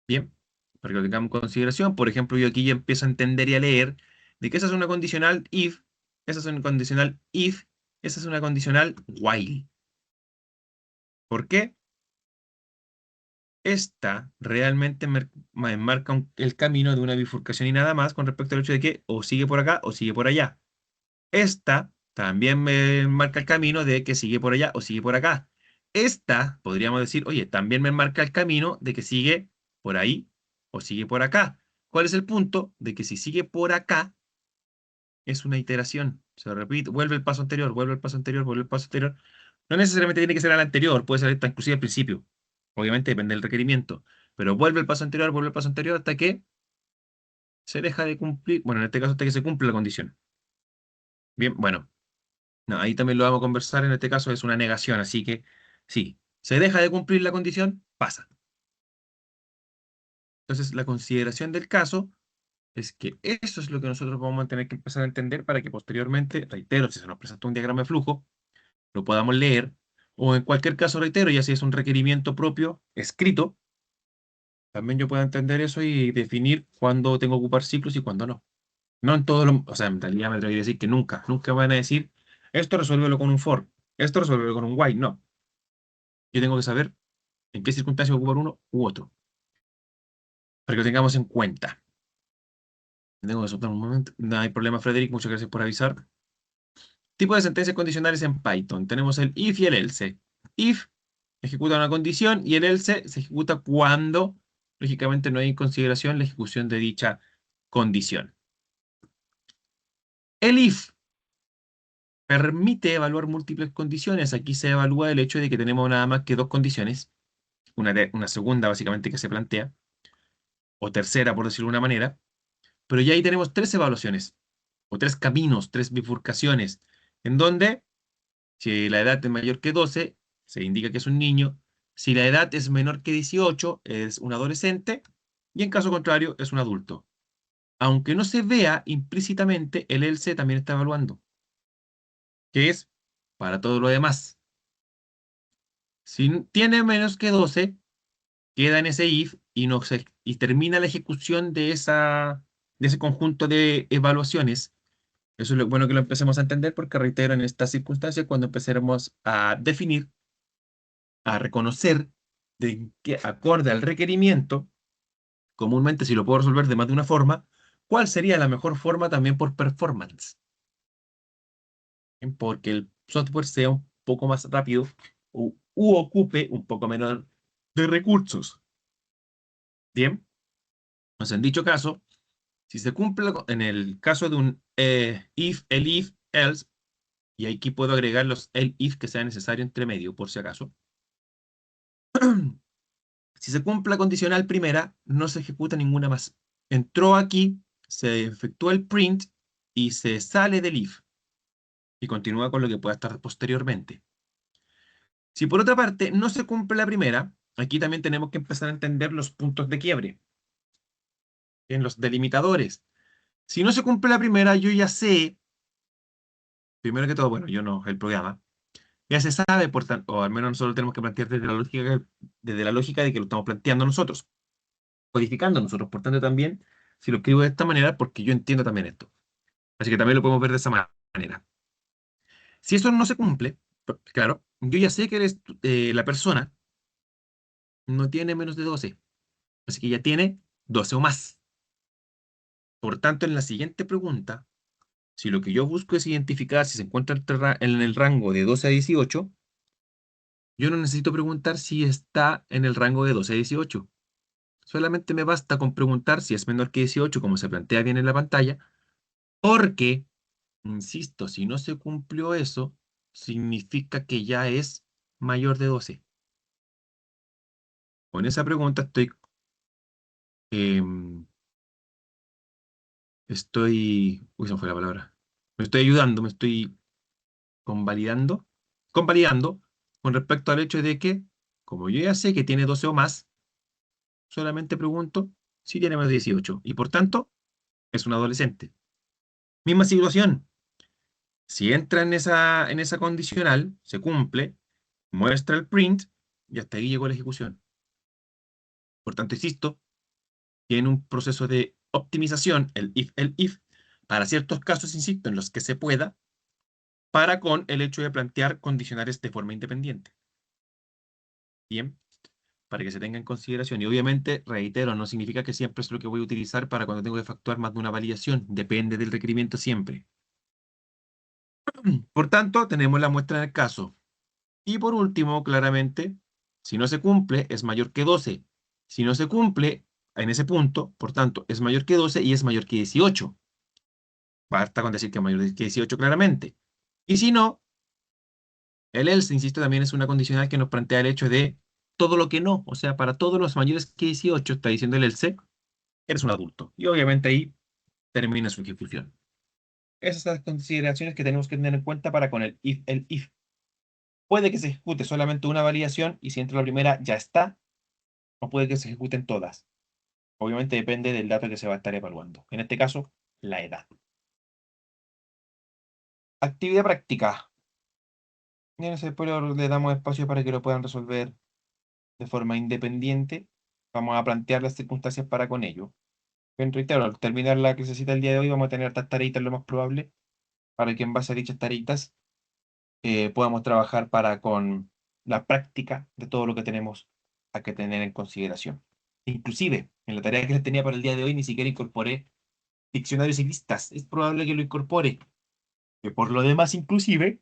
Bien, para que lo tengamos en consideración. Por ejemplo, yo aquí ya empiezo a entender y a leer de que esa es una condicional if, esa es una condicional if, esa es una condicional while. ¿Por qué? Esta realmente enmarca el camino de una bifurcación y nada más con respecto al hecho de que o sigue por acá o sigue por allá. Esta también me marca el camino de que sigue por allá o sigue por acá. Esta, podríamos decir, oye, también me marca el camino de que sigue por ahí o sigue por acá. ¿Cuál es el punto? De que si sigue por acá, es una iteración. Se repite, vuelve el paso anterior, vuelve el paso anterior, vuelve el paso anterior. No necesariamente tiene que ser al anterior, puede ser hasta inclusive al principio. Obviamente depende del requerimiento. Pero vuelve el paso anterior hasta que se deja de cumplir. Bueno, en este caso hasta que se cumple la condición. Bien, bueno. No, ahí también lo vamos a conversar. En este caso es una negación, así que sí, se deja de cumplir la condición, pasa. Entonces, la consideración del caso es que eso es lo que nosotros vamos a tener que empezar a entender para que posteriormente, reitero, si se nos presenta un diagrama de flujo, lo podamos leer, o en cualquier caso, reitero, ya si es un requerimiento propio escrito, también yo pueda entender eso y definir cuándo tengo que ocupar ciclos y cuándo no. No en todos los, o sea, en realidad me atrevería a decir que nunca van a decir, esto resuélvelo con un for, esto resuélvelo con un while, no. Yo tengo que saber en qué circunstancias ocupar uno u otro, para que lo tengamos en cuenta. Tengo que soltar un momento. No hay problema, Frederick, muchas gracias por avisar. Tipo de sentencias condicionales en Python. Tenemos el if y el else. If ejecuta una condición y el else se ejecuta cuando, lógicamente, no hay en consideración la ejecución de dicha condición. El if permite evaluar múltiples condiciones. Aquí se evalúa el hecho de que tenemos nada más que dos condiciones. Una segunda, básicamente, que se plantea, o tercera, por decirlo de una manera. Pero ya ahí tenemos tres evaluaciones, o tres caminos, tres bifurcaciones, en donde, si la edad es mayor que 12, se indica que es un niño. Si la edad es menor que 18, es un adolescente. Y en caso contrario, es un adulto. Aunque no se vea implícitamente, el else también está evaluando, que es para todo lo demás. Si tiene menos que 12, queda en ese if y, no se, y termina la ejecución de ese conjunto de evaluaciones. Eso es lo bueno que lo empecemos a entender porque, reitero, en estas circunstancias, cuando empecemos a definir, a reconocer de qué acorde al requerimiento, comúnmente si lo puedo resolver de más de una forma, ¿cuál sería la mejor forma también por performance? Porque el software sea un poco más rápido u ocupe un poco menos de recursos. Bien, entonces en dicho caso, si se cumple en el caso de un if, el if, else, y aquí puedo agregar los el if que sea necesario entre medio, por si acaso. Si se cumple la condicional primera, no se ejecuta ninguna más. Entró aquí, se efectúa el print y se sale del if. Y continúa con lo que pueda estar posteriormente. Si por otra parte no se cumple la primera, aquí también tenemos que empezar a entender los puntos de quiebre. En los delimitadores. Si no se cumple la primera, yo ya sé, primero que todo, bueno, yo no, el programa, ya se sabe, por tanto, o al menos nosotros tenemos que plantear desde la lógica de que lo estamos planteando nosotros, codificando nosotros. Por tanto, también, si lo escribo de esta manera, porque yo entiendo también esto. Así que también lo podemos ver de esa manera. Si eso no se cumple, claro, yo ya sé que la persona no tiene menos de 12, así que ya tiene 12 o más. Por tanto, en la siguiente pregunta, si lo que yo busco es identificar si se encuentra en el rango de 12 a 18, yo no necesito preguntar si está en el rango de 12 a 18. Solamente me basta con preguntar si es menor que 18, como se plantea bien en la pantalla, porque, insisto, si no se cumplió eso, significa que ya es mayor de 12. Con esa pregunta em, uy, se me fue la palabra. Me estoy ayudando, me estoy convalidando con respecto al hecho de que, como yo ya sé que tiene 12 o más, solamente pregunto si tiene más de 18 y por tanto es un adolescente. Misma situación. Si entra en esa condicional, se cumple, muestra el print y hasta ahí llegó la ejecución. Por tanto, insisto, tiene un proceso de optimización, el if, para ciertos casos, insisto, en los que se pueda, para con el hecho de plantear condicionales de forma independiente. Bien, para que se tenga en consideración. Y obviamente, reitero, no significa que siempre es lo que voy a utilizar para cuando tengo que efectuar más de una validación. Depende del requerimiento siempre. Por tanto, tenemos la muestra del caso. Y por último, claramente, si no se cumple, es mayor que 12. Si no se cumple en ese punto, por tanto, es mayor que 12 y es mayor que 18. Basta con decir que es mayor que 18 claramente. Y si no, el else, insisto, también es una condicional que nos plantea el hecho de todo lo que no. O sea, para todos los mayores que 18, está diciendo el else, eres un adulto. Y obviamente ahí termina su ejecución. Esas son las consideraciones que tenemos que tener en cuenta para con el if. El if puede que se ejecute solamente una variación y si entra la primera ya está, o puede que se ejecuten todas. Obviamente depende del dato que se va a estar evaluando. En este caso, la edad. Actividad práctica. En ese después le damos espacio para que lo puedan resolver de forma independiente. Vamos a plantear las circunstancias para con ello. Bien, reitero, al terminar la clasecita del día de hoy vamos a tener estas tareitas lo más probable para que en base a dichas tareitas podamos trabajar para con la práctica de todo lo que tenemos a que tener en consideración. Inclusive, en la tarea que les tenía para el día de hoy ni siquiera incorporé diccionarios y listas. Es probable que lo incorpore. Que por lo demás, inclusive,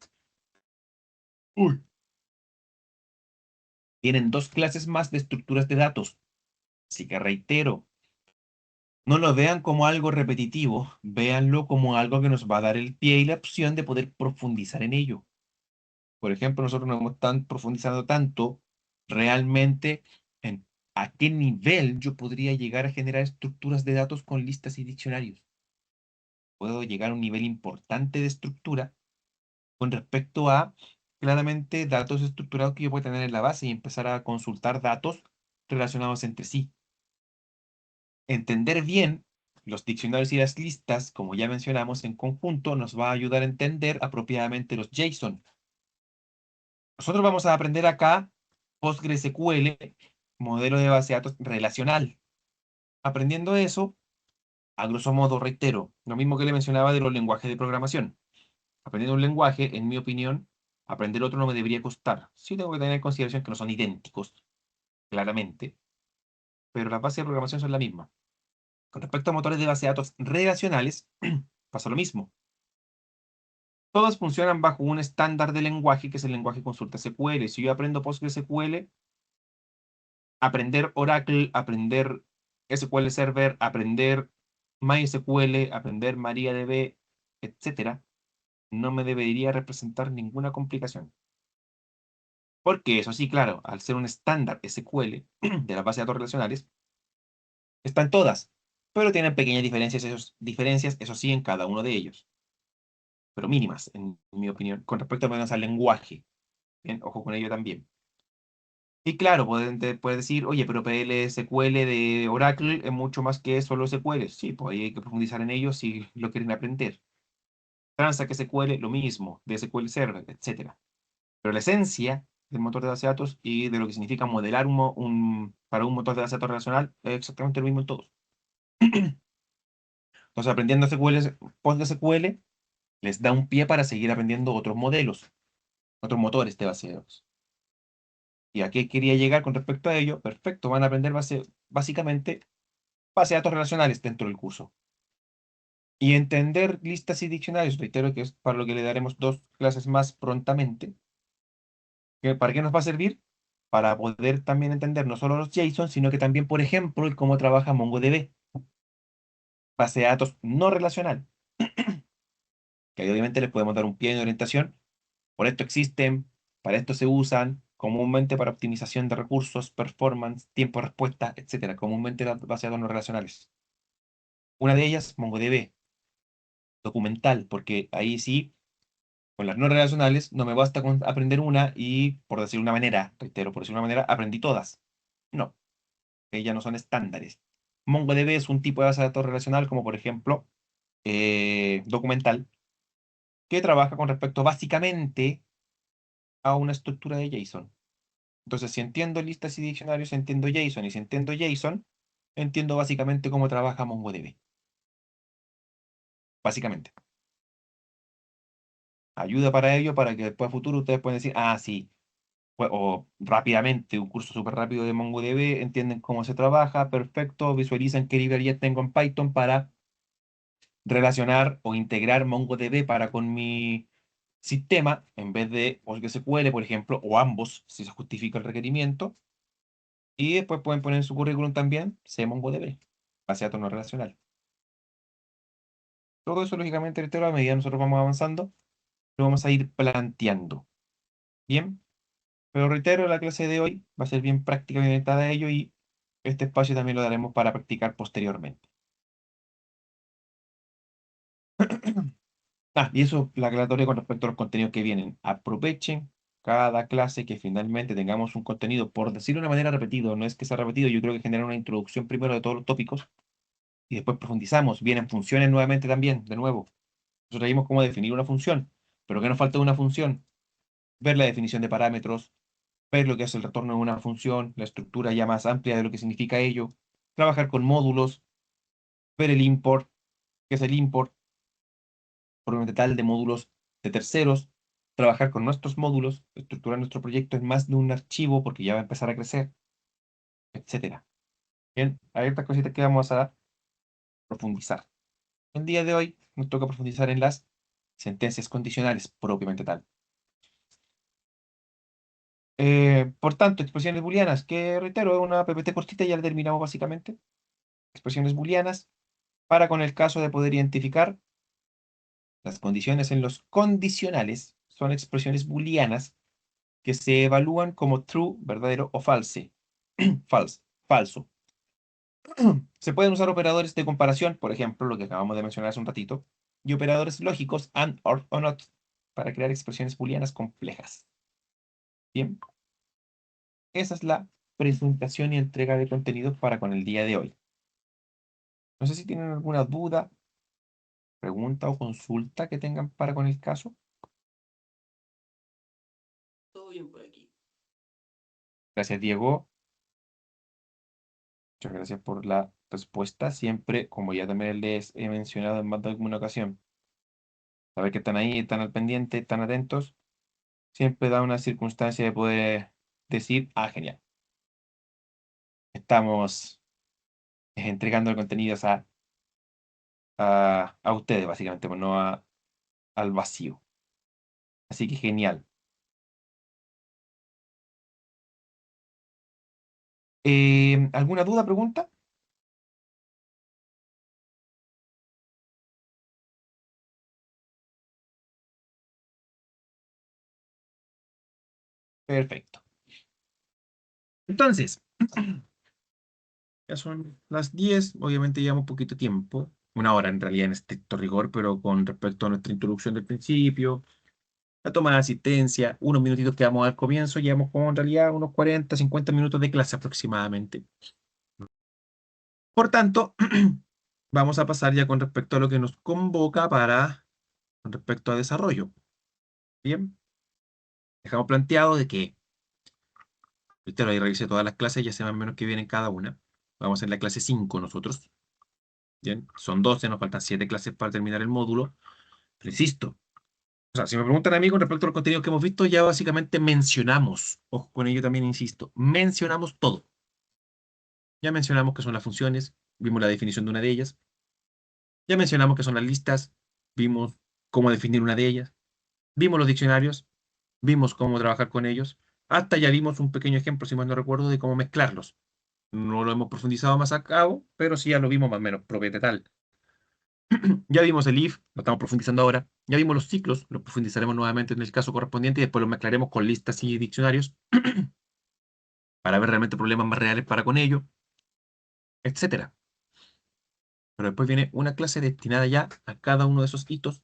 uy, tienen 2 clases más de estructuras de datos. Así que reitero, no lo vean como algo repetitivo, véanlo como algo que nos va a dar el pie y la opción de poder profundizar en ello. Por ejemplo, nosotros no hemos estado profundizando tanto realmente en a qué nivel yo podría llegar a generar estructuras de datos con listas y diccionarios. Puedo llegar a un nivel importante de estructura con respecto a, claramente, datos estructurados que yo puedo tener en la base y empezar a consultar datos relacionados entre sí. Entender bien los diccionarios y las listas, como ya mencionamos en conjunto, nos va a ayudar a entender apropiadamente los JSON. Nosotros vamos a aprender acá PostgreSQL, modelo de base de datos relacional. Aprendiendo eso, a grosso modo, reitero, lo mismo que le mencionaba de los lenguajes de programación. Aprendiendo un lenguaje, en mi opinión, aprender otro no me debería costar. Sí tengo que tener en consideración que no son idénticos, claramente, pero las bases de programación son las mismas. Con respecto a motores de base de datos relacionales, pasa lo mismo. Todos funcionan bajo un estándar de lenguaje que es el lenguaje consulta SQL. Si yo aprendo PostgreSQL, aprender Oracle, aprender SQL Server, aprender MySQL, aprender MariaDB, etcétera, no me debería representar ninguna complicación. Porque eso sí, claro, al ser un estándar SQL de las bases de datos relacionales, están todas, pero tienen pequeñas diferencias, eso sí, en cada uno de ellos, pero mínimas, en mi opinión, con respecto menos al lenguaje. Bien, ojo con ello también. Y claro, puedes decir, oye, pero PL/SQL de Oracle es mucho más que solo SQL. Sí, pues ahí hay que profundizar en ello si lo quieren aprender. Transact SQL, lo mismo, de SQL Server, etcétera. Pero la esencia del motor de base de datos y de lo que significa modelar para un motor de base de datos relacional es exactamente lo mismo en todos. Entonces, aprendiendo SQL, PostgreSQL les da un pie para seguir aprendiendo otros modelos, otros motores de base de datos. ¿Y a qué quería llegar con respecto a ello? Perfecto, van a aprender básicamente base de datos relacionales dentro del curso. Y entender listas y diccionarios, reitero que es para lo que le daremos 2 clases más prontamente. ¿Para qué nos va a servir? Para poder también entender no solo los JSON, sino que también, por ejemplo, el cómo trabaja MongoDB, base de datos no relacional, que ahí obviamente les podemos dar un pie de orientación. Por esto existen, para esto se usan, comúnmente para optimización de recursos, performance, tiempo de respuesta, etcétera. Comúnmente las bases de datos no relacionales. Una de ellas, MongoDB, documental, porque ahí sí, con las no relacionales, no me basta con aprender una y, por decir una manera, reitero, por decir una manera, aprendí todas. No, ellas no son estándares. MongoDB es un tipo de base de datos relacional, como por ejemplo, documental, que trabaja con respecto básicamente a una estructura de JSON. Entonces, si entiendo listas y diccionarios, entiendo JSON, y si entiendo JSON, entiendo básicamente cómo trabaja MongoDB. Básicamente. Ayuda para ello, para que después a futuro ustedes puedan decir, ah, sí, o rápidamente, un curso súper rápido de MongoDB, entienden cómo se trabaja, perfecto, visualizan qué librerías tengo en Python para relacionar o integrar MongoDB para con mi sistema, en vez de PostgreSQL, por ejemplo, o ambos, si se justifica el requerimiento. Y después pueden poner en su currículum también CMongoDB, base de datos no relacional. Todo eso, lógicamente, reitero, a medida que nosotros vamos avanzando, lo vamos a ir planteando. Bien, pero reitero, la clase de hoy va a ser bien práctica, bien orientada a ello, y este espacio también lo daremos para practicar posteriormente. Y eso, la aclaratoria con respecto a los contenidos que vienen. Aprovechen cada clase que finalmente tengamos un contenido, por decirlo de una manera repetido, no es que sea repetido, yo creo que genera una introducción primero de todos los tópicos, y después profundizamos. Vienen funciones nuevamente también, de nuevo. Nosotros vimos cómo definir una función, pero ¿qué nos falta de una función? Ver la definición de parámetros, ver lo que es el retorno de una función, la estructura ya más amplia de lo que significa ello, trabajar con módulos, ver el import, qué es el import, probablemente tal de módulos de terceros, trabajar con nuestros módulos, estructurar nuestro proyecto en más de un archivo porque ya va a empezar a crecer, etcétera. Bien, hay otras cositas que vamos a profundizar. El día de hoy nos toca profundizar en las sentencias condicionales propiamente tal. Por tanto, expresiones booleanas, que reitero, es una PPT cortita y ya la terminamos básicamente. Expresiones booleanas para con el caso de poder identificar las condiciones en los condicionales, son expresiones booleanas que se evalúan como true, verdadero o false. Falso. Se pueden usar operadores de comparación, por ejemplo, lo que acabamos de mencionar hace un ratito, y operadores lógicos and, or, o not, para crear expresiones booleanas complejas. Bien. Esa es la presentación y entrega de contenidos para con el día de hoy. No sé si tienen alguna duda, pregunta o consulta que tengan para con el caso. Todo bien por aquí. Gracias, Diego. Muchas gracias por la respuesta. Siempre, como ya también les he mencionado en más de alguna ocasión, saber que están ahí, están al pendiente, están atentos, siempre da una circunstancia de poder decir, genial. Estamos entregando el contenido a ustedes, básicamente, pues no al vacío. Así que genial. ¿Alguna duda, pregunta? Perfecto. Entonces, ya son las 10, obviamente llevamos poquito tiempo, una hora en realidad en estricto rigor, pero con respecto a nuestra introducción del principio, la toma de asistencia, unos minutitos que damos al comienzo, llevamos como en realidad unos 40, 50 minutos de clase aproximadamente. Por tanto, vamos a pasar ya con respecto a lo que nos convoca con respecto a desarrollo. Bien, dejamos planteado de que, reitero, ahí revisé todas las clases, ya sé más o menos que vienen cada una. Vamos en la clase 5 nosotros. Bien, son 12, nos faltan 7 clases para terminar el módulo. Pero insisto, o sea, si me preguntan a mí con respecto a los contenidos que hemos visto, ya básicamente mencionamos, ojo con ello también insisto, mencionamos todo. Ya mencionamos qué son las funciones, vimos la definición de una de ellas. Ya mencionamos qué son las listas, vimos cómo definir una de ellas. Vimos los diccionarios, vimos cómo trabajar con ellos. Hasta ya vimos un pequeño ejemplo, si mal no recuerdo, de cómo mezclarlos. No lo hemos profundizado más a cabo, pero sí ya lo vimos más o menos propiamente tal. Ya vimos el if, lo estamos profundizando ahora. Ya vimos los ciclos, lo profundizaremos nuevamente en el caso correspondiente y después lo mezclaremos con listas y diccionarios para ver realmente problemas más reales para con ello, etcétera. Pero después viene una clase destinada ya a cada uno de esos hitos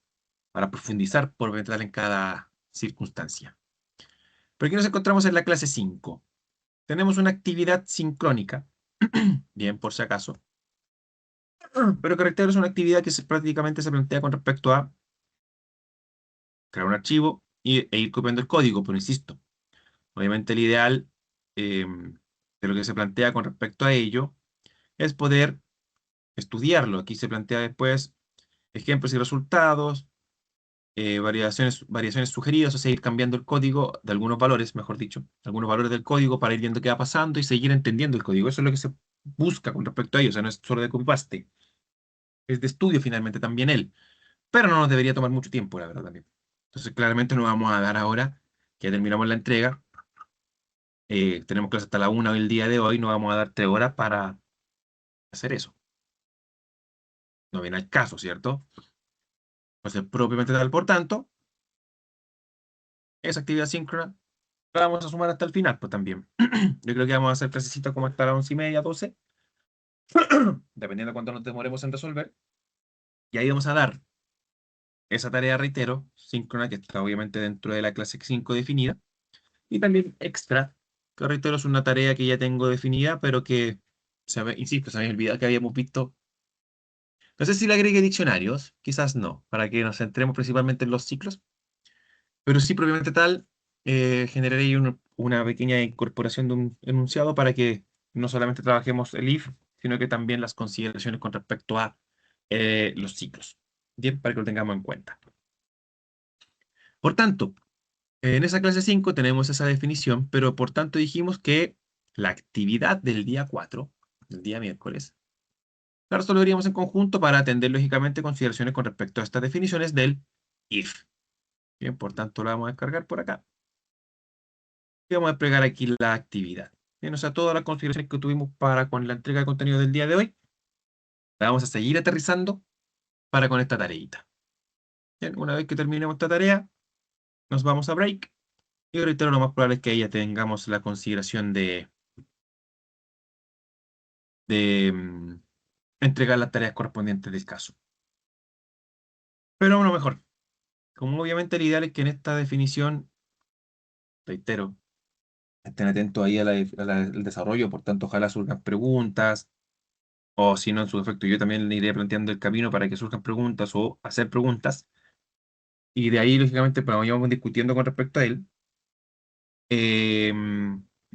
para profundizar por tal en cada circunstancia. Pero aquí nos encontramos en la clase 5. Tenemos una actividad sincrónica, bien por si acaso, pero que reitero es una actividad que prácticamente se plantea con respecto a crear un archivo e ir copiando el código, pero insisto, obviamente el ideal de lo que se plantea con respecto a ello es poder estudiarlo. Aquí se plantea después ejemplos y resultados, variaciones sugeridas, o sea, ir cambiando el código de algunos valores, mejor dicho, algunos valores del código para ir viendo qué va pasando y seguir entendiendo el código. Eso es lo que se busca con respecto a ello, o sea, no es solo de copy-paste, es de estudio finalmente también él, pero no nos debería tomar mucho tiempo, la verdad también. Entonces, claramente no vamos a dar ahora, que ya terminamos la entrega. Tenemos clase hasta la 1 del día de hoy, no vamos a dar 3 horas para hacer eso. No viene al caso, ¿cierto? Entonces, propiamente tal, por tanto, esa actividad síncrona la vamos a sumar hasta el final, pues también. Yo creo que vamos a hacer clasecita como hasta las 11:30, 12, dependiendo de cuánto nos demoremos en resolver. Y ahí vamos a dar esa tarea, reitero, síncrona, que está obviamente dentro de la clase 5 definida. Y también extra, que reitero, es una tarea que ya tengo definida, pero que, insisto, se me había olvidado que habíamos visto. No sé si le agregué diccionarios, quizás no, para que nos centremos principalmente en los ciclos, pero sí, propiamente tal, generaré ahí una pequeña incorporación de un enunciado para que no solamente trabajemos el if, sino que también las consideraciones con respecto a los ciclos. Bien, para que lo tengamos en cuenta. Por tanto, en esa clase 5 tenemos esa definición, pero por tanto dijimos que la actividad del día 4, del día miércoles, la resolveríamos en conjunto para atender lógicamente consideraciones con respecto a estas definiciones del if. Bien, por tanto la vamos a descargar por acá. Y vamos a desplegar aquí la actividad. Bien, o sea, todas las consideraciones que tuvimos para con la entrega de contenido del día de hoy, la vamos a seguir aterrizando para con esta tareita. Bien, una vez que terminemos esta tarea, nos vamos a break. Y reitero, lo más probable es que ahí ya tengamos la consideración de entregar las tareas correspondientes del caso. Pero bueno, mejor. Como obviamente el ideal es que en esta definición, reitero, estén atentos ahí al desarrollo, por tanto, ojalá surjan preguntas, o si no, en su defecto, yo también le iré planteando el camino para que surjan preguntas o hacer preguntas, y de ahí, lógicamente, pues vayamos discutiendo con respecto a él.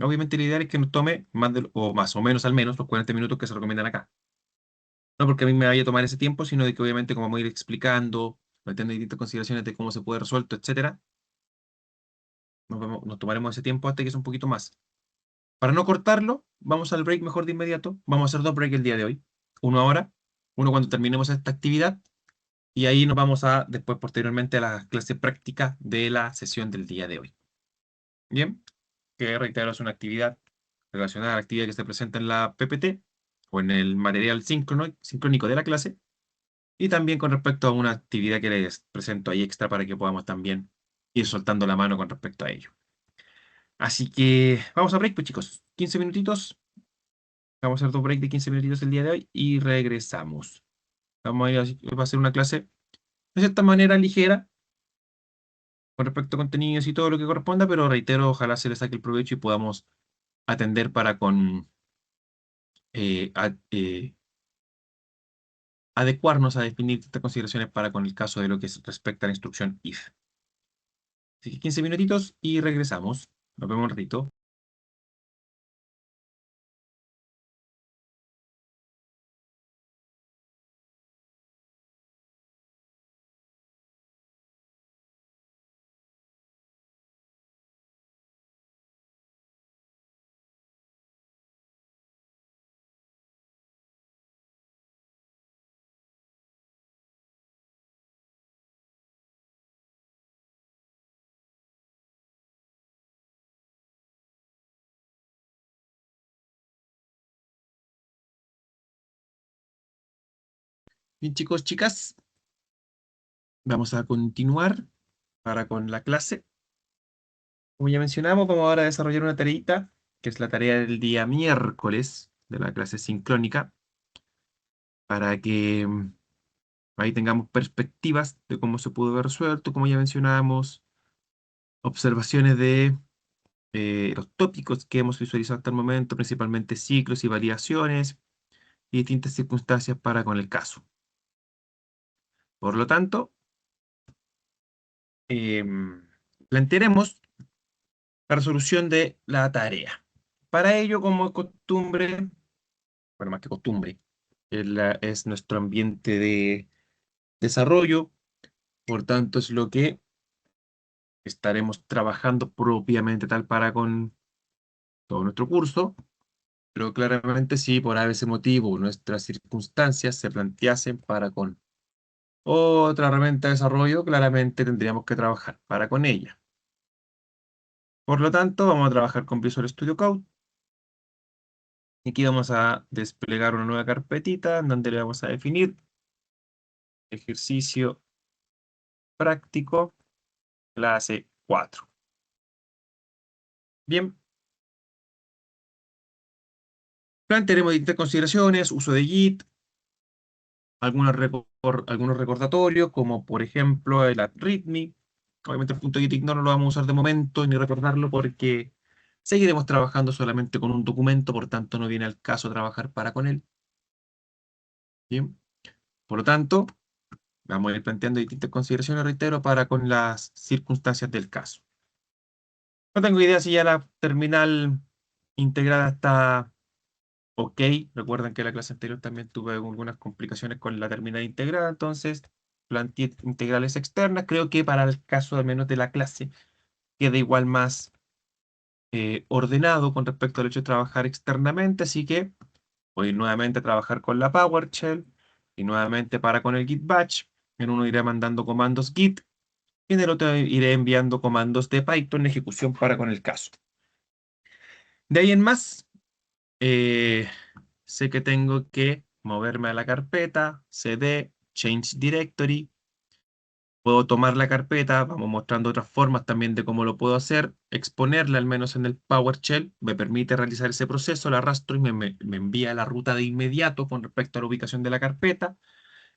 Obviamente, el ideal es que nos tome o más o menos al menos los 40 minutos que se recomiendan acá. No porque a mí me vaya a tomar ese tiempo, sino de que obviamente como vamos a ir explicando, metiendo distintas consideraciones de cómo se puede resuelto, etcétera, nos tomaremos ese tiempo hasta que es un poquito más. Para no cortarlo, vamos al break mejor de inmediato. Vamos a hacer 2 breaks el día de hoy. Uno ahora, uno cuando terminemos esta actividad, y ahí nos vamos a después posteriormente a la clase práctica de la sesión del día de hoy. Bien, que reitero es una actividad relacionada a la actividad que se presenta en la PPT o en el material sincrónico de la clase, y también con respecto a una actividad que les presento ahí extra para que podamos también ir soltando la mano con respecto a ello. Así que vamos a break, pues chicos. 15 minutitos. Vamos a hacer 2 breaks de 15 minutitos el día de hoy y regresamos. Vamos a ir va a ser una clase de cierta manera ligera con respecto a contenidos y todo lo que corresponda, pero reitero, ojalá se les saque el provecho y podamos atender para con adecuarnos a definir estas consideraciones para con el caso de lo que respecta a la instrucción if. Así que 15 minutitos y regresamos. Nos vemos un ratito. Bien, chicos, chicas, vamos a continuar para con la clase. Como ya mencionamos, vamos ahora a desarrollar una tareita, que es la tarea del día miércoles de la clase sincrónica, para que ahí tengamos perspectivas de cómo se pudo haber resuelto, como ya mencionamos, observaciones de los tópicos que hemos visualizado hasta el momento, principalmente ciclos y variaciones, y distintas circunstancias para con el caso. Por lo tanto, plantearemos la resolución de la tarea. Para ello, como es costumbre, bueno, más que costumbre, es nuestro ambiente de desarrollo, por tanto es lo que estaremos trabajando propiamente tal para con todo nuestro curso, pero claramente si por ese motivo nuestras circunstancias se planteasen para con Otra herramienta de desarrollo, claramente tendríamos que trabajar para con ella. Por lo tanto, vamos a trabajar con Visual Studio Code. Y aquí vamos a desplegar una nueva carpetita en donde le vamos a definir ejercicio práctico, clase 4. Bien. Plantearemos distintas consideraciones, uso de Git, algunos recordatorios, como por ejemplo el readme. Obviamente el punto Git ignore no lo vamos a usar de momento ni recordarlo porque seguiremos trabajando solamente con un documento, por tanto no viene al caso trabajar para con él. Bien. Por lo tanto, vamos a ir planteando distintas consideraciones, reitero, para con las circunstancias del caso. No tengo idea si ya la terminal integrada está ok. Recuerden que en la clase anterior también tuve algunas complicaciones con la terminal integrada, entonces planteé integrales externas. Creo que para el caso al menos de la clase queda igual más ordenado con respecto al hecho de trabajar externamente, así que voy nuevamente a trabajar con la PowerShell y nuevamente para con el Git Batch. En uno iré mandando comandos Git y en el otro iré enviando comandos de Python en ejecución para con el caso. De ahí en más, sé que tengo que moverme a la carpeta, cd, change directory. Puedo tomar la carpeta, vamos mostrando otras formas también de cómo lo puedo hacer, exponerla al menos en el PowerShell, me permite realizar ese proceso, la arrastro y me envía la ruta de inmediato con respecto a la ubicación de la carpeta,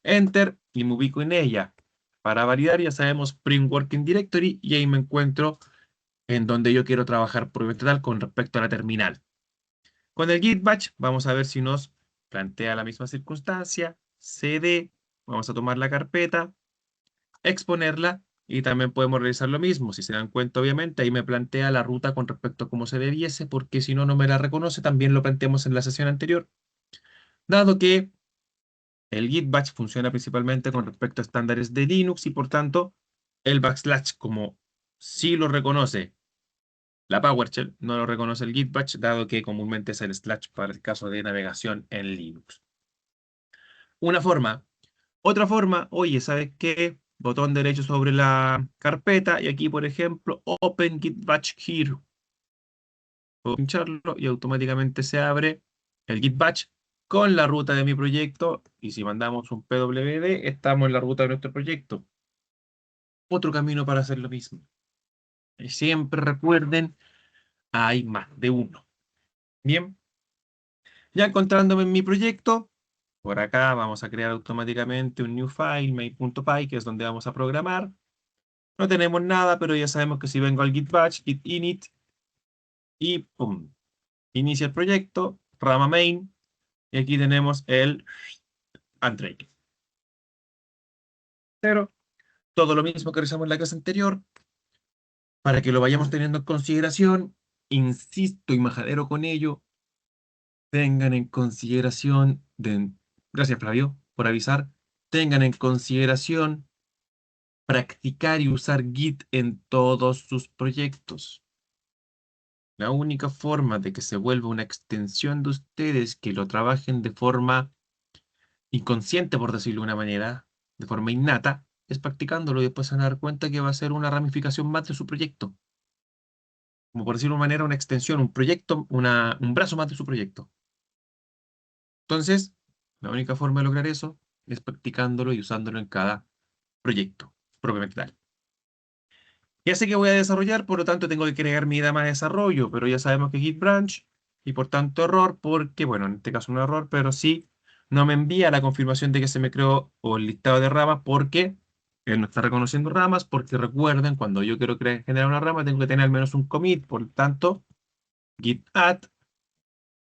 enter y me ubico en ella. Para validar ya sabemos print working directory y ahí me encuentro en donde yo quiero trabajar por tal con respecto a la terminal. Con el Git Batch vamos a ver si nos plantea la misma circunstancia, cd, vamos a tomar la carpeta, exponerla y también podemos realizar lo mismo. Si se dan cuenta, obviamente, ahí me plantea la ruta con respecto a cómo se debiese, porque si no, no me la reconoce. También lo planteamos en la sesión anterior. Dado que el Git Batch funciona principalmente con respecto a estándares de Linux y por tanto, el backslash, como sí lo reconoce la PowerShell, no lo reconoce el Git Batch, dado que comúnmente es el slash para el caso de navegación en Linux. Una forma. Otra forma, oye, ¿sabes qué? Botón derecho sobre la carpeta y aquí, por ejemplo, Open Git Batch Here. Puedo pincharlo y automáticamente se abre el Git Batch con la ruta de mi proyecto y si mandamos un pwd, estamos en la ruta de nuestro proyecto. Otro camino para hacer lo mismo. Y siempre recuerden, hay más de uno. Bien, ya encontrándome en mi proyecto, por acá vamos a crear automáticamente un new file, main.py, que es donde vamos a programar. No tenemos nada, pero ya sabemos que si vengo al Git Batch, git init, y pum, inicia el proyecto, rama main, y aquí tenemos el Android. Pero todo lo mismo que realizamos en la clase anterior, para que lo vayamos teniendo en consideración, insisto y majadero con ello, tengan en consideración, gracias Flavio por avisar, tengan en consideración practicar y usar Git en todos sus proyectos. La única forma de que se vuelva una extensión de ustedes, que lo trabajen de forma inconsciente, por decirlo de una manera, de forma innata, es practicándolo y después se van a dar cuenta que va a ser una ramificación más de su proyecto. Como por decirlo de una manera, una extensión, un proyecto, un brazo más de su proyecto. Entonces, la única forma de lograr eso es practicándolo y usándolo en cada proyecto, propiamente tal. Ya sé que voy a desarrollar, por lo tanto tengo que crear mi dama de desarrollo, pero ya sabemos que Git branch y por tanto error, porque, bueno, en este caso un error, pero sí no me envía la confirmación de que se me creó o el listado de ramas porque él no está reconociendo ramas, porque recuerden, cuando yo quiero generar una rama tengo que tener al menos un commit, por lo tanto, git add,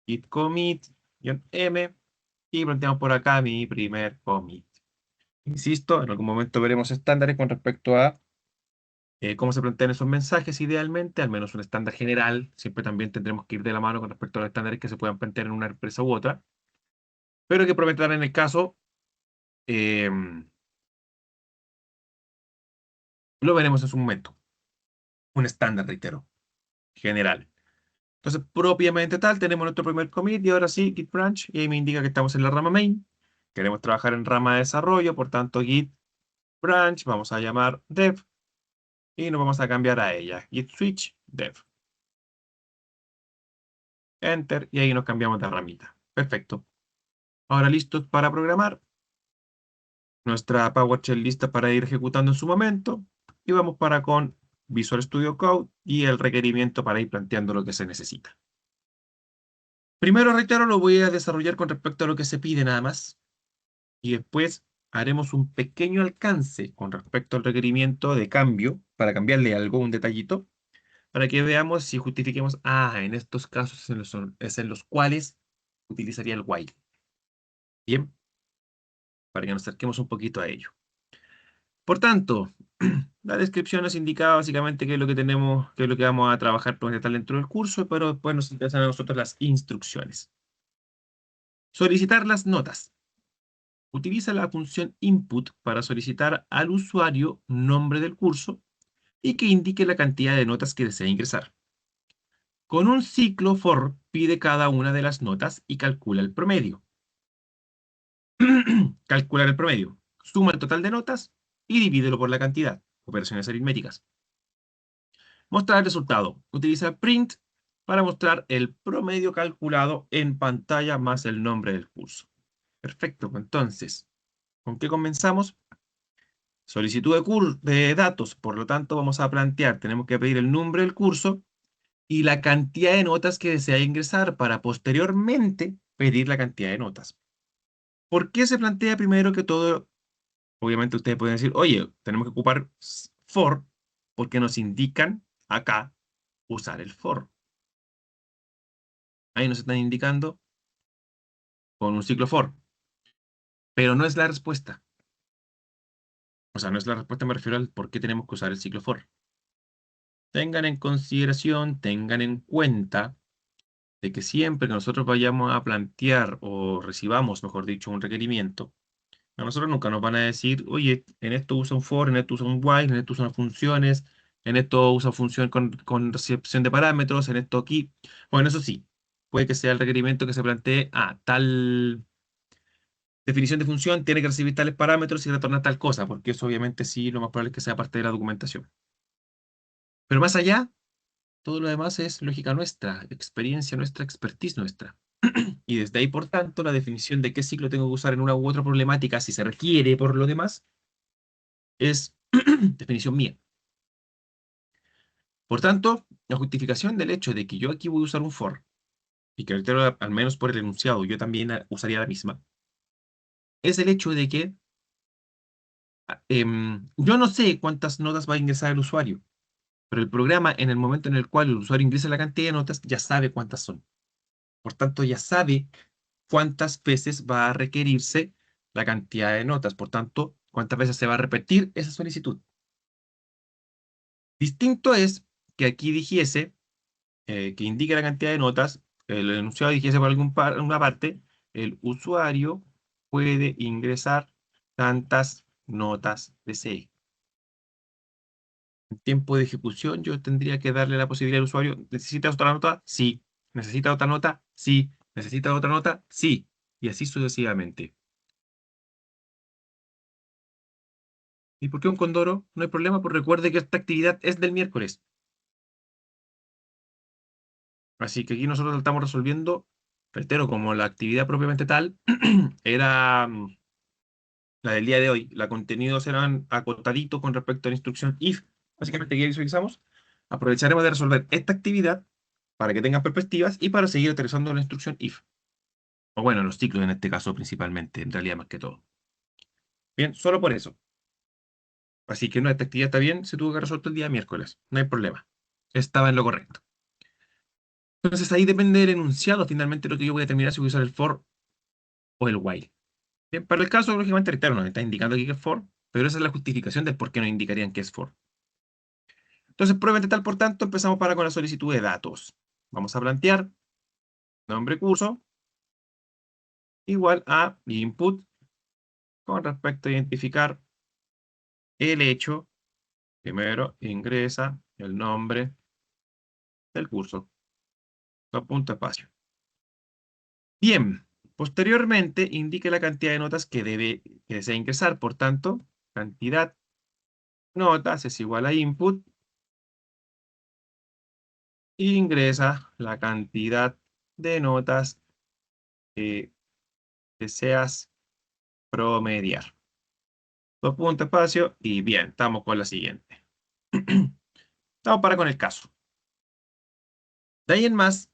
git commit, -m, y planteamos por acá mi primer commit. Insisto, en algún momento veremos estándares con respecto a cómo se plantean esos mensajes idealmente, al menos un estándar general. Siempre también tendremos que ir de la mano con respecto a los estándares que se puedan plantear en una empresa u otra, pero que prometerán en el caso, eh, lo veremos en su momento. Un estándar, reitero, general. Entonces, propiamente tal, tenemos nuestro primer commit y ahora sí, git branch, y ahí me indica que estamos en la rama main. Queremos trabajar en rama de desarrollo, por tanto, git branch, vamos a llamar dev, y nos vamos a cambiar a ella, git switch dev. Enter, y ahí nos cambiamos de ramita. Perfecto. Ahora listos para programar. Nuestra PowerShell lista para ir ejecutando en su momento. Y vamos para con Visual Studio Code y el requerimiento para ir planteando lo que se necesita. Primero, reitero, lo voy a desarrollar con respecto a lo que se pide nada más. Y después haremos un pequeño alcance con respecto al requerimiento de cambio, para cambiarle algo, un detallito, para que veamos si justifiquemos, en estos casos es en los cuales utilizaría el while. Bien, para que nos acerquemos un poquito a ello. Por tanto, la descripción nos indica básicamente qué es lo que tenemos, qué es lo que vamos a trabajar dentro del curso, pero después nos interesan a nosotros las instrucciones. Solicitar las notas. Utiliza la función input para solicitar al usuario nombre del curso y que indique la cantidad de notas que desea ingresar. Con un ciclo for pide cada una de las notas y calcula el promedio. Calcular el promedio. Suma el total de notas y divídelo por la cantidad. Operaciones aritméticas. Mostrar el resultado. Utiliza print para mostrar el promedio calculado en pantalla más el nombre del curso. Perfecto. Entonces, ¿con qué comenzamos? Solicitud de datos. Por lo tanto, vamos a plantear, tenemos que pedir el nombre del curso y la cantidad de notas que desea ingresar para posteriormente pedir la cantidad de notas. ¿Por qué se plantea primero que todo? Obviamente ustedes pueden decir, oye, tenemos que ocupar for porque nos indican acá usar el for. Ahí nos están indicando con un ciclo for. Pero no es la respuesta. O sea, no es la respuesta, me refiero al por qué tenemos que usar el ciclo for. Tengan en consideración, tengan en cuenta de que siempre que nosotros vayamos a plantear o recibamos, mejor dicho, un requerimiento, a nosotros nunca nos van a decir, oye, en esto usa un for, en esto usa un while, en esto usa funciones, en esto usa función con recepción de parámetros, en esto aquí. Bueno, eso sí, puede que sea el requerimiento que se plantee tal definición de función, tiene que recibir tales parámetros y retornar tal cosa, porque eso obviamente sí, lo más probable es que sea parte de la documentación. Pero más allá, todo lo demás es lógica nuestra, experiencia nuestra, expertise nuestra. Y desde ahí, por tanto, la definición de qué ciclo tengo que usar en una u otra problemática, si se requiere por lo demás, es definición mía. Por tanto, la justificación del hecho de que yo aquí voy a usar un for, y que reitero, al menos por el enunciado, yo también usaría la misma, es el hecho de que yo no sé cuántas notas va a ingresar el usuario, pero el programa, en el momento en el cual el usuario ingresa la cantidad de notas, ya sabe cuántas son. Por tanto, ya sabe cuántas veces va a requerirse la cantidad de notas. Por tanto, cuántas veces se va a repetir esa solicitud. Distinto es que aquí dijese, que indique la cantidad de notas, el enunciado dijese por alguna parte, el usuario puede ingresar tantas notas desee. En tiempo de ejecución yo tendría que darle la posibilidad al usuario, ¿necesitas otra nota? Sí. ¿Necesita otra nota? Sí. ¿Necesita otra nota? Sí. Y así sucesivamente. ¿Y por qué un condoro? No hay problema, pues recuerde que esta actividad es del miércoles. Así que aquí nosotros la estamos resolviendo, reitero, como la actividad propiamente tal era la del día de hoy. Los contenidos eran acotaditos con respecto a la instrucción if. Básicamente, ¿qué visualizamos? Aprovecharemos de resolver esta actividad para que tengan perspectivas y para seguir utilizando la instrucción if. O bueno, los ciclos en este caso principalmente, en realidad más que todo. Bien, solo por eso. Así que no, esta actividad está bien, se tuvo que resolver el día miércoles. No hay problema. Estaba en lo correcto. Entonces ahí depende del enunciado, finalmente lo que yo voy a determinar si voy a usar el for o el while. Bien, para el caso, lógicamente, reitero, nos está indicando aquí que es for, pero esa es la justificación de por qué nos indicarían que es for. Entonces, probablemente tal, por tanto, empezamos con la solicitud de datos. Vamos a plantear nombre curso igual a input con respecto a identificar el hecho. Primero ingresa el nombre del curso. Punto espacio. Bien, posteriormente indique la cantidad de notas que desea ingresar. Por tanto, cantidad notas es igual a input, y ingresa la cantidad de notas que deseas promediar. Dos puntos, espacio, y bien, estamos con la siguiente. Vamos para con el caso. De ahí en más,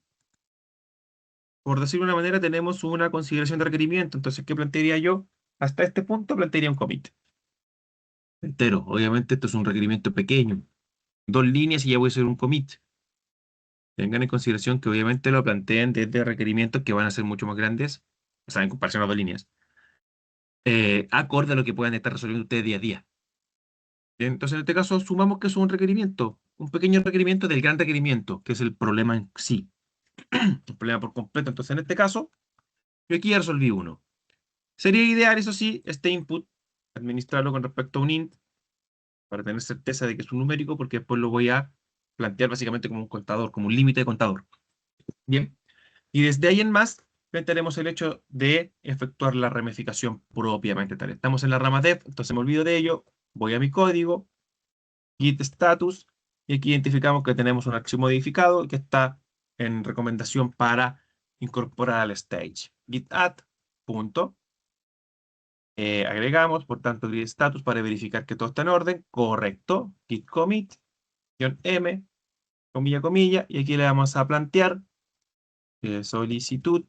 por decirlo de una manera, tenemos una consideración de requerimiento. Entonces, ¿qué plantearía yo? Hasta este punto plantearía un commit entero. Obviamente esto es un requerimiento pequeño. 2 líneas y ya voy a hacer un commit. Tengan en consideración que obviamente lo planteen desde requerimientos que van a ser mucho más grandes, o sea, en comparación a 2 líneas, acorde a lo que puedan estar resolviendo ustedes día a día. Bien, entonces, en este caso, sumamos que es un requerimiento, un pequeño requerimiento del gran requerimiento, que es el problema en sí, el problema por completo. Entonces, en este caso, yo aquí ya resolví uno. Sería ideal, eso sí, este input, administrarlo con respecto a un int, para tener certeza de que es un numérico, porque después lo voy a plantear básicamente como un contador, como un límite de contador. Bien, y desde ahí en más, plantearemos el hecho de efectuar la ramificación propiamente tal. Estamos en la rama dev, entonces me olvido de ello, voy a mi código, git status, y aquí identificamos que tenemos un archivo modificado que está en recomendación para incorporar al stage. Git add, punto. Agregamos, por tanto, git status para verificar que todo está en orden. Correcto. Git commit, -m, comilla, comilla, y aquí le vamos a plantear solicitud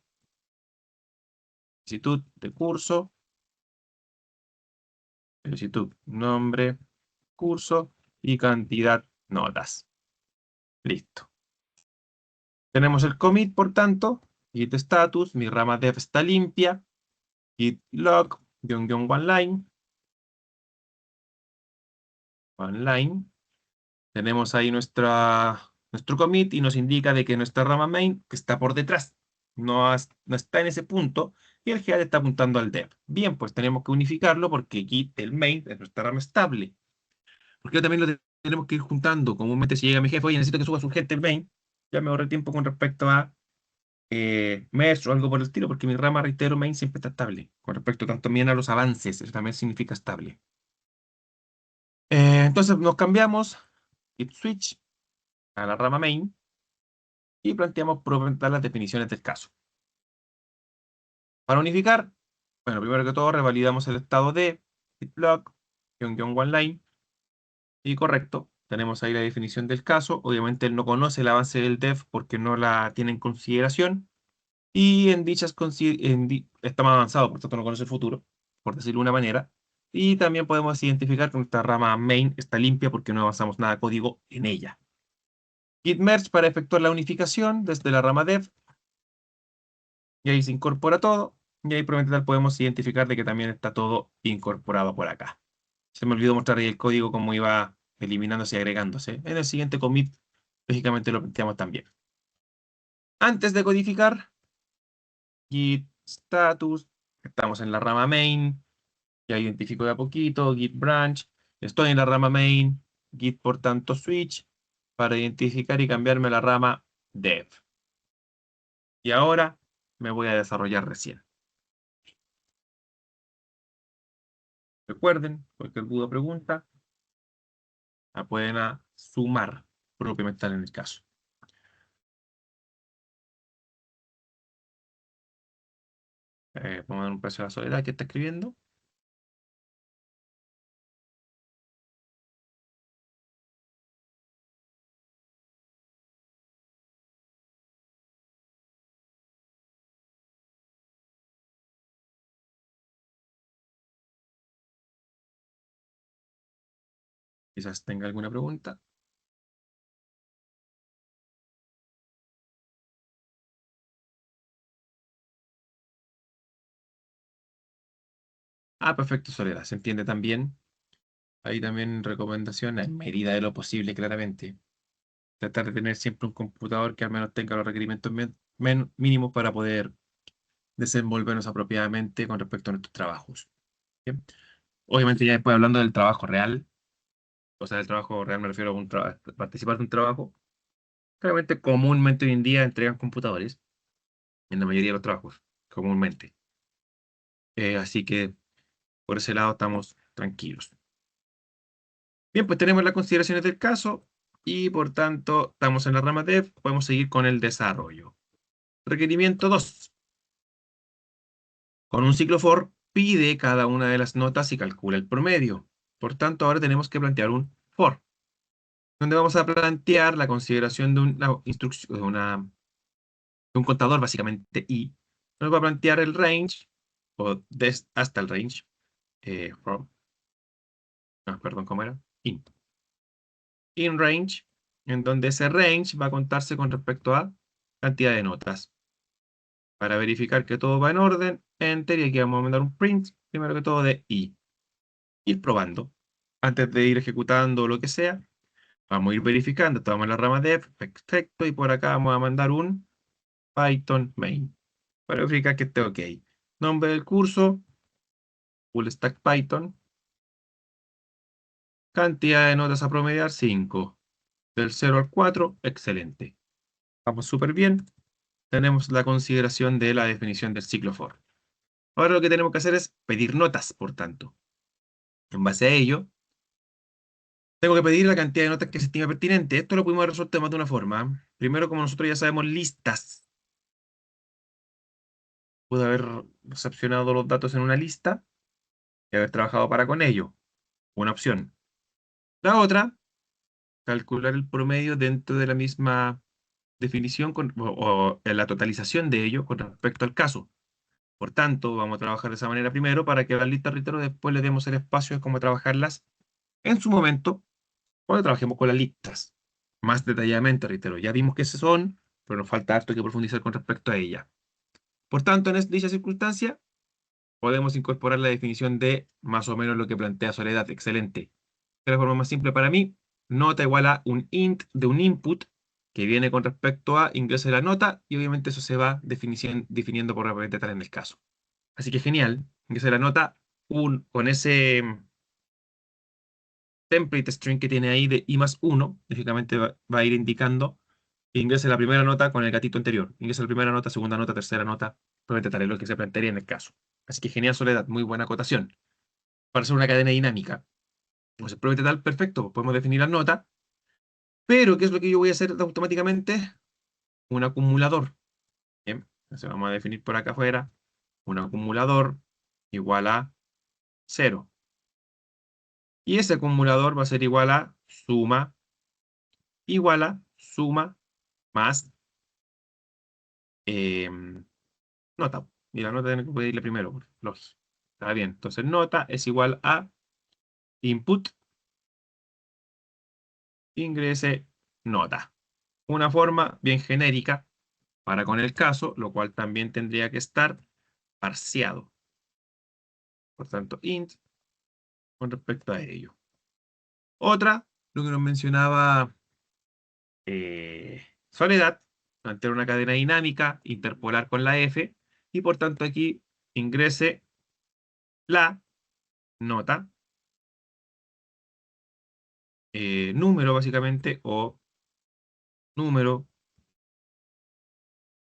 de curso, solicitud, nombre, curso y cantidad notas. Listo. Tenemos el commit, por tanto, git status, mi rama dev está limpia, git log, one line. Tenemos ahí nuestro commit y nos indica de que nuestra rama main, que está por detrás, no está en ese punto, y el head está apuntando al dev. Bien, pues tenemos que unificarlo porque git, el main, es nuestra rama estable. Porque también lo tenemos que ir juntando. Comúnmente si llega mi jefe, oye, necesito que subas urgente el main, ya me ahorré tiempo con respecto a mesh o algo por el estilo, porque mi rama, reitero, main siempre está estable. Con respecto también a los avances, eso también significa estable. Entonces nos cambiamos, git switch, a la rama main, y planteamos implementar las definiciones del caso. Para unificar, bueno, primero que todo revalidamos el estado de git log, _one line, y correcto, tenemos ahí la definición del caso. Obviamente él no conoce el avance del dev porque no la tiene en consideración, y en dichas está más avanzado, por tanto no conoce el futuro, por decirlo de una manera. Y también podemos identificar que nuestra rama main está limpia porque no avanzamos nada de código en ella. Git merge para efectuar la unificación desde la rama dev, y ahí se incorpora todo, y ahí probablemente podemos identificar de que también está todo incorporado por acá. Se me olvidó mostrar ahí el código cómo iba eliminándose y agregándose. En el siguiente commit, lógicamente lo planteamos también. Antes de codificar, git status, estamos en la rama main, ya identifico de a poquito, git branch, estoy en la rama main, git por tanto switch, para identificar y cambiarme a la rama dev. Y ahora me voy a desarrollar recién. Recuerden, cualquier duda o pregunta, la pueden sumar propiamente tal en el caso. Vamos a dar un paso a la Soledad que está escribiendo. Quizás tenga alguna pregunta. Perfecto, Soledad. Se entiende también. Ahí también recomendación, en medida de lo posible, claramente. Tratar de tener siempre un computador que al menos tenga los requerimientos mínimos para poder desenvolvernos apropiadamente con respecto a nuestros trabajos. ¿Bien? Obviamente ya después hablando del trabajo real, o sea, del trabajo real me refiero a participar de un trabajo. Realmente comúnmente hoy en día entregan computadores en la mayoría de los trabajos, comúnmente. Así que por ese lado estamos tranquilos. Bien, pues tenemos las consideraciones del caso y por tanto estamos en la rama dev, podemos seguir con el desarrollo. Requerimiento 2. Con un ciclo for pide cada una de las notas y calcula el promedio. Por tanto, ahora tenemos que plantear un for, donde vamos a plantear la consideración de una instrucción, de un contador, básicamente i. Nos va a plantear el range, o hasta el range, perdón, ¿cómo era? In range, en donde ese range va a contarse con respecto a cantidad de notas. Para verificar que todo va en orden, enter, y aquí vamos a mandar un print, primero que todo de i. Ir probando. Antes de ir ejecutando lo que sea, vamos a ir verificando. Estamos en la rama dev, perfecto, y por acá vamos a mandar un Python main, para verificar que esté ok. Nombre del curso, Full Stack Python. Cantidad de notas a promediar, 5. Del 0 al 4, excelente. Vamos súper bien. Tenemos la consideración de la definición del ciclo for. Ahora lo que tenemos que hacer es pedir notas, por tanto. En base a ello, tengo que pedir la cantidad de notas que se estima pertinente. Esto lo pudimos resolver de más de una forma. Primero, como nosotros ya sabemos listas, pude haber recepcionado los datos en una lista y haber trabajado para con ello. Una opción. La otra, calcular el promedio dentro de la misma definición o en la totalización de ello con respecto al caso. Por tanto, vamos a trabajar de esa manera primero para que las listas, reitero, después le demos el espacio de cómo trabajarlas en su momento cuando trabajemos con las listas. Más detalladamente, reitero, ya vimos qué son, pero nos falta harto que profundizar con respecto a ella. Por tanto, en dicha circunstancia, podemos incorporar la definición de más o menos lo que plantea Soledad. Excelente. De la forma más simple para mí, nota igual a un int de un input que viene con respecto a ingreso de la nota, y obviamente eso se va definiendo por propiamente tal en el caso. Así que genial, ingreso de la nota con ese template string que tiene ahí de i más 1, lógicamente va a ir indicando que ingrese la primera nota con el gatito anterior. Ingresa la primera nota, segunda nota, tercera nota, propiamente tal es lo que se plantearía en el caso. Así que genial, Soledad, muy buena acotación. Para hacer una cadena dinámica, pues el propiamente tal, perfecto, podemos definir la nota, pero ¿qué es lo que yo voy a hacer automáticamente? Un acumulador. Bien, entonces vamos a definir por acá afuera un acumulador igual a 0. Y ese acumulador va a ser igual a suma más nota. Y la nota tiene que pedirle primero, lógico. Está bien, entonces nota es igual a input ingrese nota. Una forma bien genérica para con el caso, lo cual también tendría que estar parseado. Por tanto, int con respecto a ello. Otra, lo que nos mencionaba Soledad, plantear una cadena dinámica, interpolar con la F, y por tanto aquí ingrese la nota, número básicamente, o número,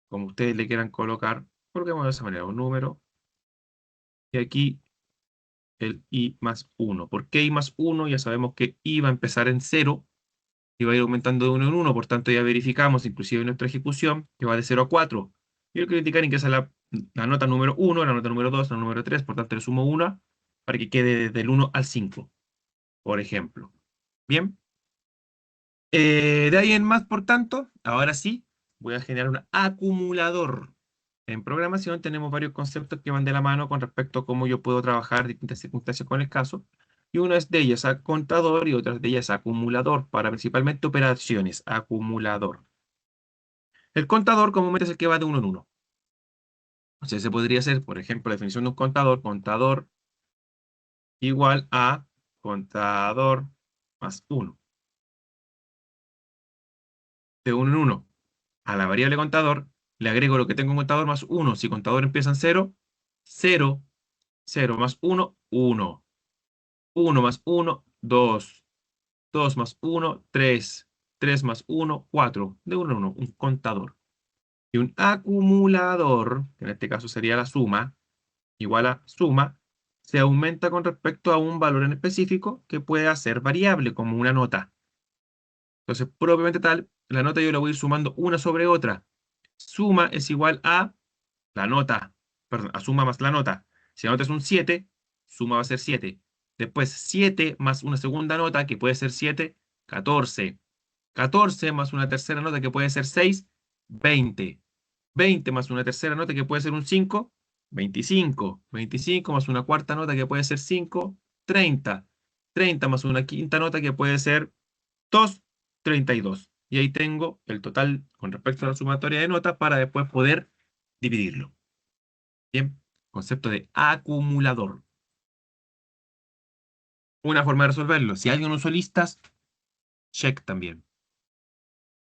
como ustedes le quieran colocar, coloquemos de esa manera, un número, y aquí el i más 1. ¿Por qué i más 1? Ya sabemos que i va a empezar en 0 y va a ir aumentando de 1 en 1, por tanto ya verificamos, inclusive en nuestra ejecución, que va de 0 a 4. Y yo quiero indicar ingresa la nota número 1, la nota número 2, la número 3, por tanto le sumo 1 para que quede desde el 1 al 5, por ejemplo. Bien. De ahí en más, por tanto, ahora sí, voy a generar un acumulador. En programación tenemos varios conceptos que van de la mano con respecto a cómo yo puedo trabajar distintas circunstancias con el caso. Y una de ellas es contador y otra de ellas es acumulador, para principalmente operaciones, acumulador. El contador comúnmente es el que va de uno en uno. Entonces se podría hacer, por ejemplo, la definición de un contador igual a contador más 1. De uno en uno. A la variable contador le agrego lo que tengo en contador más 1. Si contador empieza en 0, 0, 0 más 1, 1. 1 más 1, 2. 2 más 1, 3. 3 más 1, 4. De 1 en 1, un contador. Y un acumulador, que en este caso sería la suma, igual a suma se aumenta con respecto a un valor en específico que pueda ser variable, como una nota. Entonces, propiamente tal, la nota yo la voy a ir sumando una sobre otra. Suma es igual a la nota, perdón, a suma más la nota. Si la nota es un 7, suma va a ser 7. Después 7 más una segunda nota, que puede ser 7, 14. 14 más una tercera nota, que puede ser 6, 20. 20 más una tercera nota, que puede ser un 5, 25. 25 más una cuarta nota, que puede ser 5, 30. 30 más una quinta nota, que puede ser 2, 32. Y ahí tengo el total con respecto a la sumatoria de notas para después poder dividirlo. Bien, concepto de acumulador. Una forma de resolverlo. Si alguien usó listas, check también.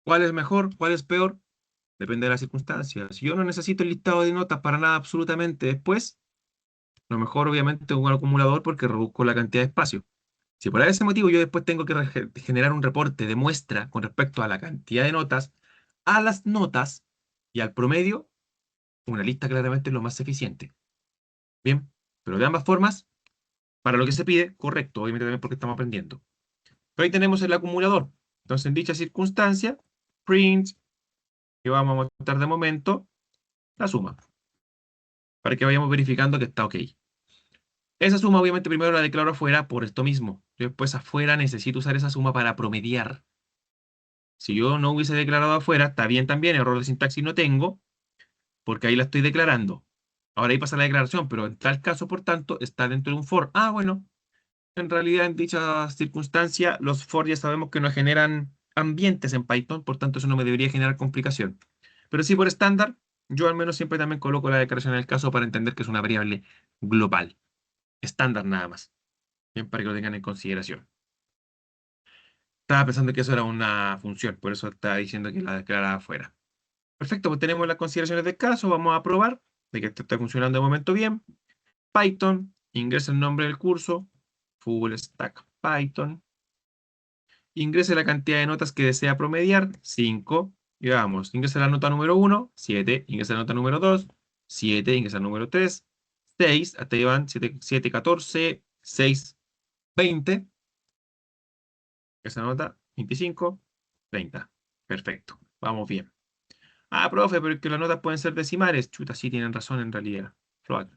¿Cuál es mejor? ¿Cuál es peor? Depende de las circunstancias. Si yo no necesito el listado de notas para nada absolutamente después, lo mejor obviamente es un acumulador porque reduzco la cantidad de espacio. Si por ese motivo yo después tengo que generar un reporte de muestra con respecto a la cantidad de notas, a las notas y al promedio, una lista claramente es lo más eficiente. Bien, pero de ambas formas, para lo que se pide, correcto, obviamente también porque estamos aprendiendo. Pero ahí tenemos el acumulador. Entonces, en dicha circunstancia, print, que vamos a mostrar de momento, la suma, para que vayamos verificando que está ok. Esa suma obviamente primero la declaro afuera por esto mismo. Yo después afuera necesito usar esa suma para promediar. Si yo no hubiese declarado afuera, está bien también, error de sintaxis no tengo, porque ahí la estoy declarando. Ahora ahí pasa la declaración, pero en tal caso, por tanto, está dentro de un for. Ah, bueno, en realidad en dicha circunstancia, los for ya sabemos que no generan ambientes en Python, por tanto eso no me debería generar complicación. Pero sí por estándar, yo al menos siempre también coloco la declaración en el caso para entender que es una variable global. Estándar nada más. Bien, para que lo tengan en consideración. Estaba pensando que eso era una función, por eso estaba diciendo que la declaraba afuera. Perfecto, pues tenemos las consideraciones del caso, vamos a probar de que esto está funcionando de momento bien. Python, ingresa el nombre del curso, Full Stack Python. Ingrese la cantidad de notas que desea promediar, 5. Y vamos, ingresa la nota número 1, 7. Ingresa la nota número 2, 7. Ingresa el número 3, 6. Hasta ahí van 7, 7, 14, 6, 20. Esa nota, 25, 30. Perfecto, vamos bien. Ah, profe, pero es que las notas pueden ser decimales. Chuta, sí tienen razón en realidad. Float.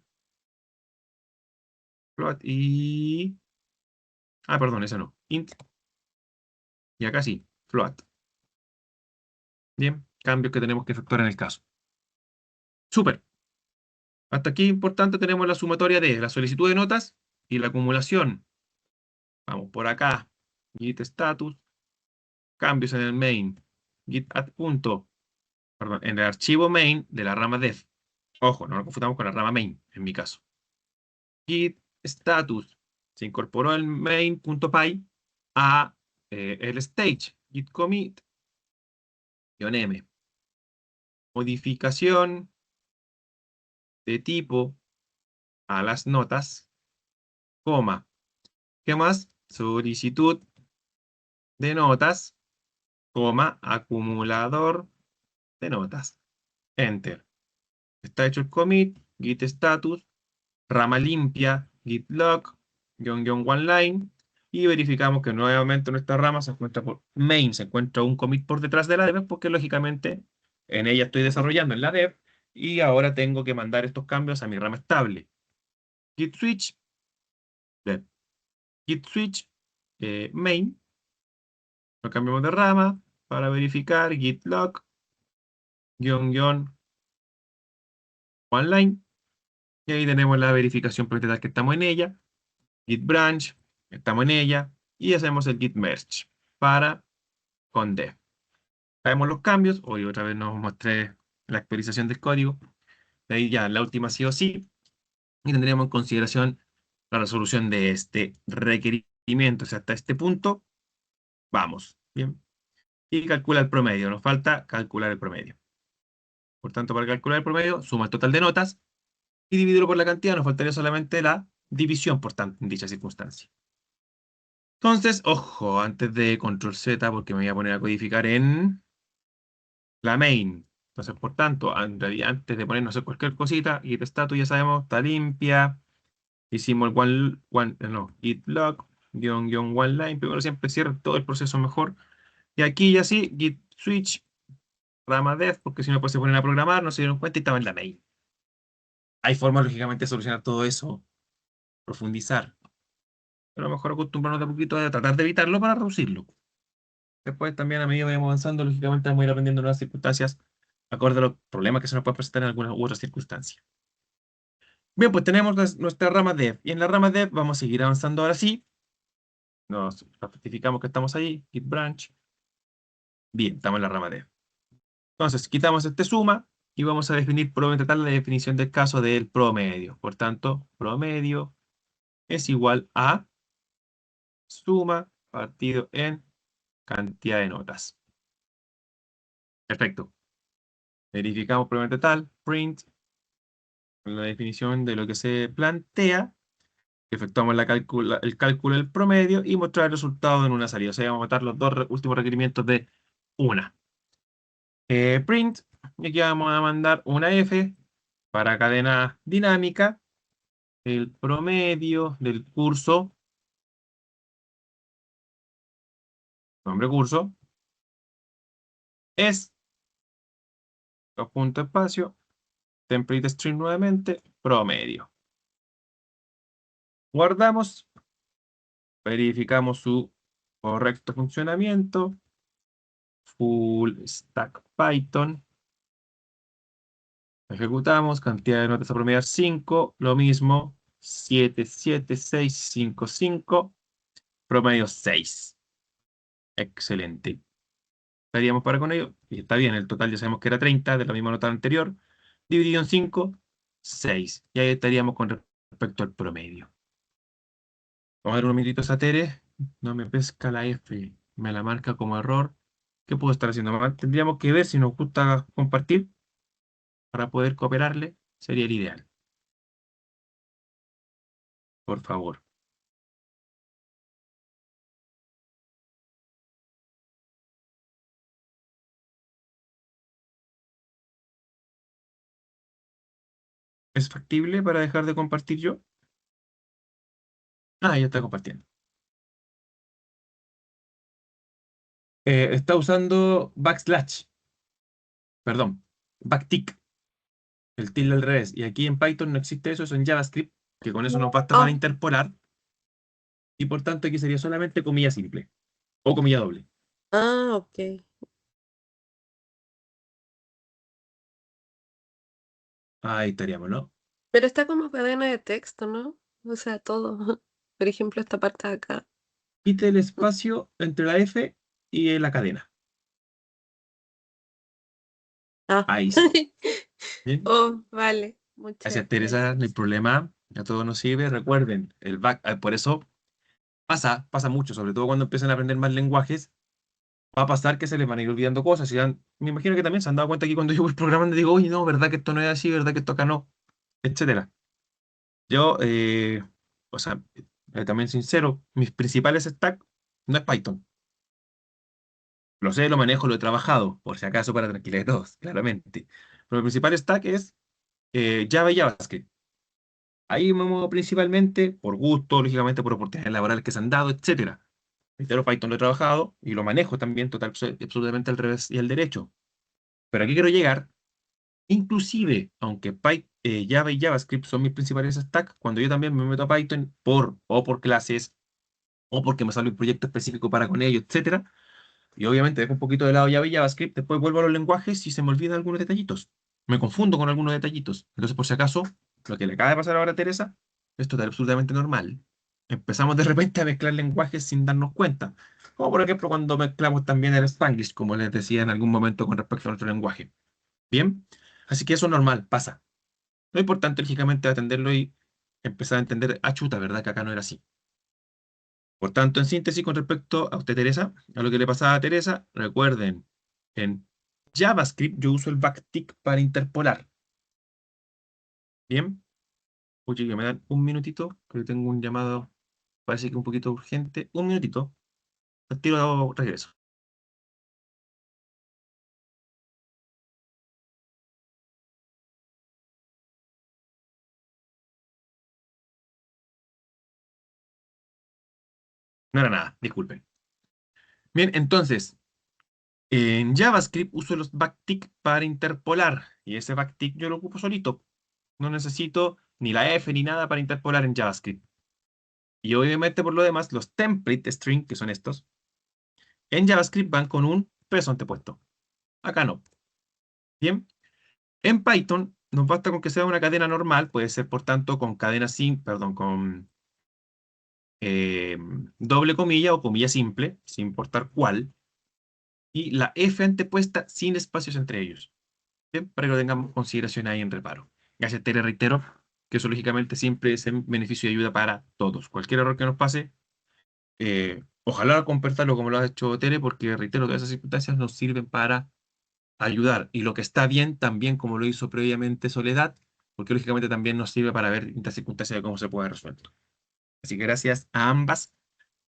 Float y... Ah, perdón, esa no. Int. Y acá sí, float. Bien, cambios que tenemos que efectuar en el caso. Súper. Hasta aquí, importante, tenemos la sumatoria de la solicitud de notas y la acumulación. Vamos por acá. Git status. Cambios en el main. Git add punto. Perdón, en el archivo main de la rama dev. Ojo, no nos confundamos con la rama main, en mi caso. Git status. Se incorporó el main.py a el stage. Git commit. -m. Modificación de tipo a las notas, coma. ¿Qué más? Solicitud de notas, coma, acumulador de notas. Enter. Está hecho el commit, git status, rama limpia, git log, one line, y verificamos que nuevamente nuestra rama se encuentra por main, se encuentra un commit por detrás de la dev, porque lógicamente en ella estoy desarrollando en la dev, y ahora tengo que mandar estos cambios a mi rama estable. Git switch, dev. Git switch, main, lo cambiamos de rama para verificar, git log, one line, y ahí tenemos la verificación propietaria que estamos en ella, git branch, estamos en ella, y hacemos el git merge para con dev. Hacemos los cambios, hoy otra vez nos mostré la actualización del código, de ahí ya la última sí o sí, y tendríamos en consideración la resolución de este requerimiento, o sea, hasta este punto, vamos, bien. Y calcula el promedio, nos falta calcular el promedio. Por tanto, para calcular el promedio, suma el total de notas y dividirlo por la cantidad, nos faltaría solamente la división, por tanto, en dicha circunstancia. Entonces, ojo, antes de control Z, porque me voy a poner a codificar en la main. Entonces, por tanto, en realidad, antes de ponernos a hacer cualquier cosita, git status ya sabemos, está limpia, Hicimos el git log, guión one line. Primero siempre cierra todo el proceso mejor. Y aquí ya sí, git switch, rama dev, porque si no pues se ponen a programar, no se dieron cuenta y estaban en la main. Hay formas, lógicamente, de solucionar todo eso, profundizar. Pero mejor acostumbrarnos de a poquito a tratar de evitarlo para reducirlo. Después también a medida que vayamos avanzando, lógicamente vamos a ir aprendiendo nuevas circunstancias acorde a los problemas que se nos pueden presentar en algunas u otras circunstancias. Bien, pues tenemos nuestra rama dev. Y en la rama dev vamos a seguir avanzando ahora sí. Nos ratificamos que estamos ahí. Git branch. Bien, estamos en la rama dev. Entonces, quitamos este suma y vamos a definir probablemente tal la definición del caso del promedio. Por tanto, promedio es igual a suma partido en cantidad de notas. Perfecto. Verificamos probablemente tal, print, la definición de lo que se plantea, efectuamos el cálculo del promedio y mostrar el resultado en una salida. O sea, vamos a matar los dos últimos requerimientos de una. Print, y aquí vamos a mandar una F para cadena dinámica, el promedio del curso, nombre curso, es, punto espacio, template string nuevamente, promedio. Guardamos, verificamos su correcto funcionamiento, full stack Python, ejecutamos, cantidad de notas a promediar 5, lo mismo, 77655, promedio 6. Excelente. Estaríamos para con ello, y está bien, el total ya sabemos que era 30, de la misma nota anterior, dividido en 5, 6. Y ahí estaríamos con respecto al promedio. Vamos a dar unos minutitos a Tere, no me pesca la F, me la marca como error. ¿Qué puedo estar haciendo mal? Tendríamos que ver si nos gusta compartir para poder cooperarle, sería el ideal. Por favor. ¿Es factible para dejar de compartir yo? Ah, ya está compartiendo. Está usando backslash, perdón, backtick, el tilde al revés. Y aquí en Python no existe eso, eso en JavaScript, que con eso nos basta para Oh, interpolar. Y por tanto aquí sería solamente comilla simple o comilla doble. ok. Ahí estaríamos, ¿no? Pero está como cadena de texto, ¿no? O sea, todo. Por ejemplo, esta parte de acá. Quite el espacio entre la F y la cadena. Ah. Ahí sí. Bien. Oh, vale. Muchas Gracias, Teresa. No hay gracias. problema. A todos nos sirve. Recuerden, por eso pasa mucho, sobre todo cuando empiezan a aprender más lenguajes. Va a pasar que se les van a ir olvidando cosas. Me imagino que también se han dado cuenta que cuando yo voy programando digo, oye, no, ¿verdad que esto no es así? ¿Verdad que esto acá no? Etcétera. Yo, o sea, también sincero, mis principales stacks no es Python. Lo sé, lo manejo, lo he trabajado, por si acaso, para tranquilidad de todos, claramente. Pero el principal stack es Java y JavaScript. Ahí me muevo principalmente por gusto, lógicamente por oportunidades laborales que se han dado, etcétera. Pero Python lo he trabajado y lo manejo también absolutamente al revés y al derecho. Pero aquí quiero llegar, inclusive, aunque Java y JavaScript son mis principales stacks, cuando yo también me meto a Python por clases, o porque me sale un proyecto específico para con ello, etcétera, y obviamente dejo un poquito de lado Java y JavaScript, después vuelvo a los lenguajes y se me olvidan algunos detallitos. Me confundo con algunos detallitos. Entonces, por si acaso, lo que le acaba de pasar ahora a Teresa es total, absolutamente normal. Empezamos de repente a mezclar lenguajes sin darnos cuenta. Como por ejemplo cuando mezclamos también el Spanglish, como les decía en algún momento con respecto a nuestro lenguaje. Bien, así que eso es normal, pasa. Lo importante, lógicamente, es atenderlo y empezar a entender, ah, chuta, ¿verdad? Que acá no era así. Por tanto, en síntesis, con respecto a usted, Teresa, a lo que le pasaba a Teresa, recuerden, en JavaScript yo uso el backtick para interpolar. Bien, oye, que me dan un minutito, que tengo un llamado, parece que un poquito urgente. Un minutito, al tiro regreso. No era nada, disculpen. Bien, entonces, en JavaScript uso los backtick para interpolar. Y ese backtick yo lo ocupo solito. No necesito ni la F ni nada para interpolar en JavaScript. Y obviamente por lo demás, los template string, que son estos, en JavaScript van con un peso antepuesto. Acá no. Bien. En Python nos basta con que sea una cadena normal, puede ser por tanto con cadena con doble comilla o comilla simple, sin importar cuál, y la F antepuesta sin espacios entre ellos. Bien, para que lo tengamos consideración ahí en reparo. Gracias, Tere, reitero que eso lógicamente siempre es en beneficio y ayuda para todos. Cualquier error que nos pase, ojalá compartirlo como lo ha hecho Tere, porque reitero, todas esas circunstancias nos sirven para ayudar. Y lo que está bien, también como lo hizo previamente Soledad, porque lógicamente también nos sirve para ver estas circunstancias de cómo se puede resuelto. Así que gracias a ambas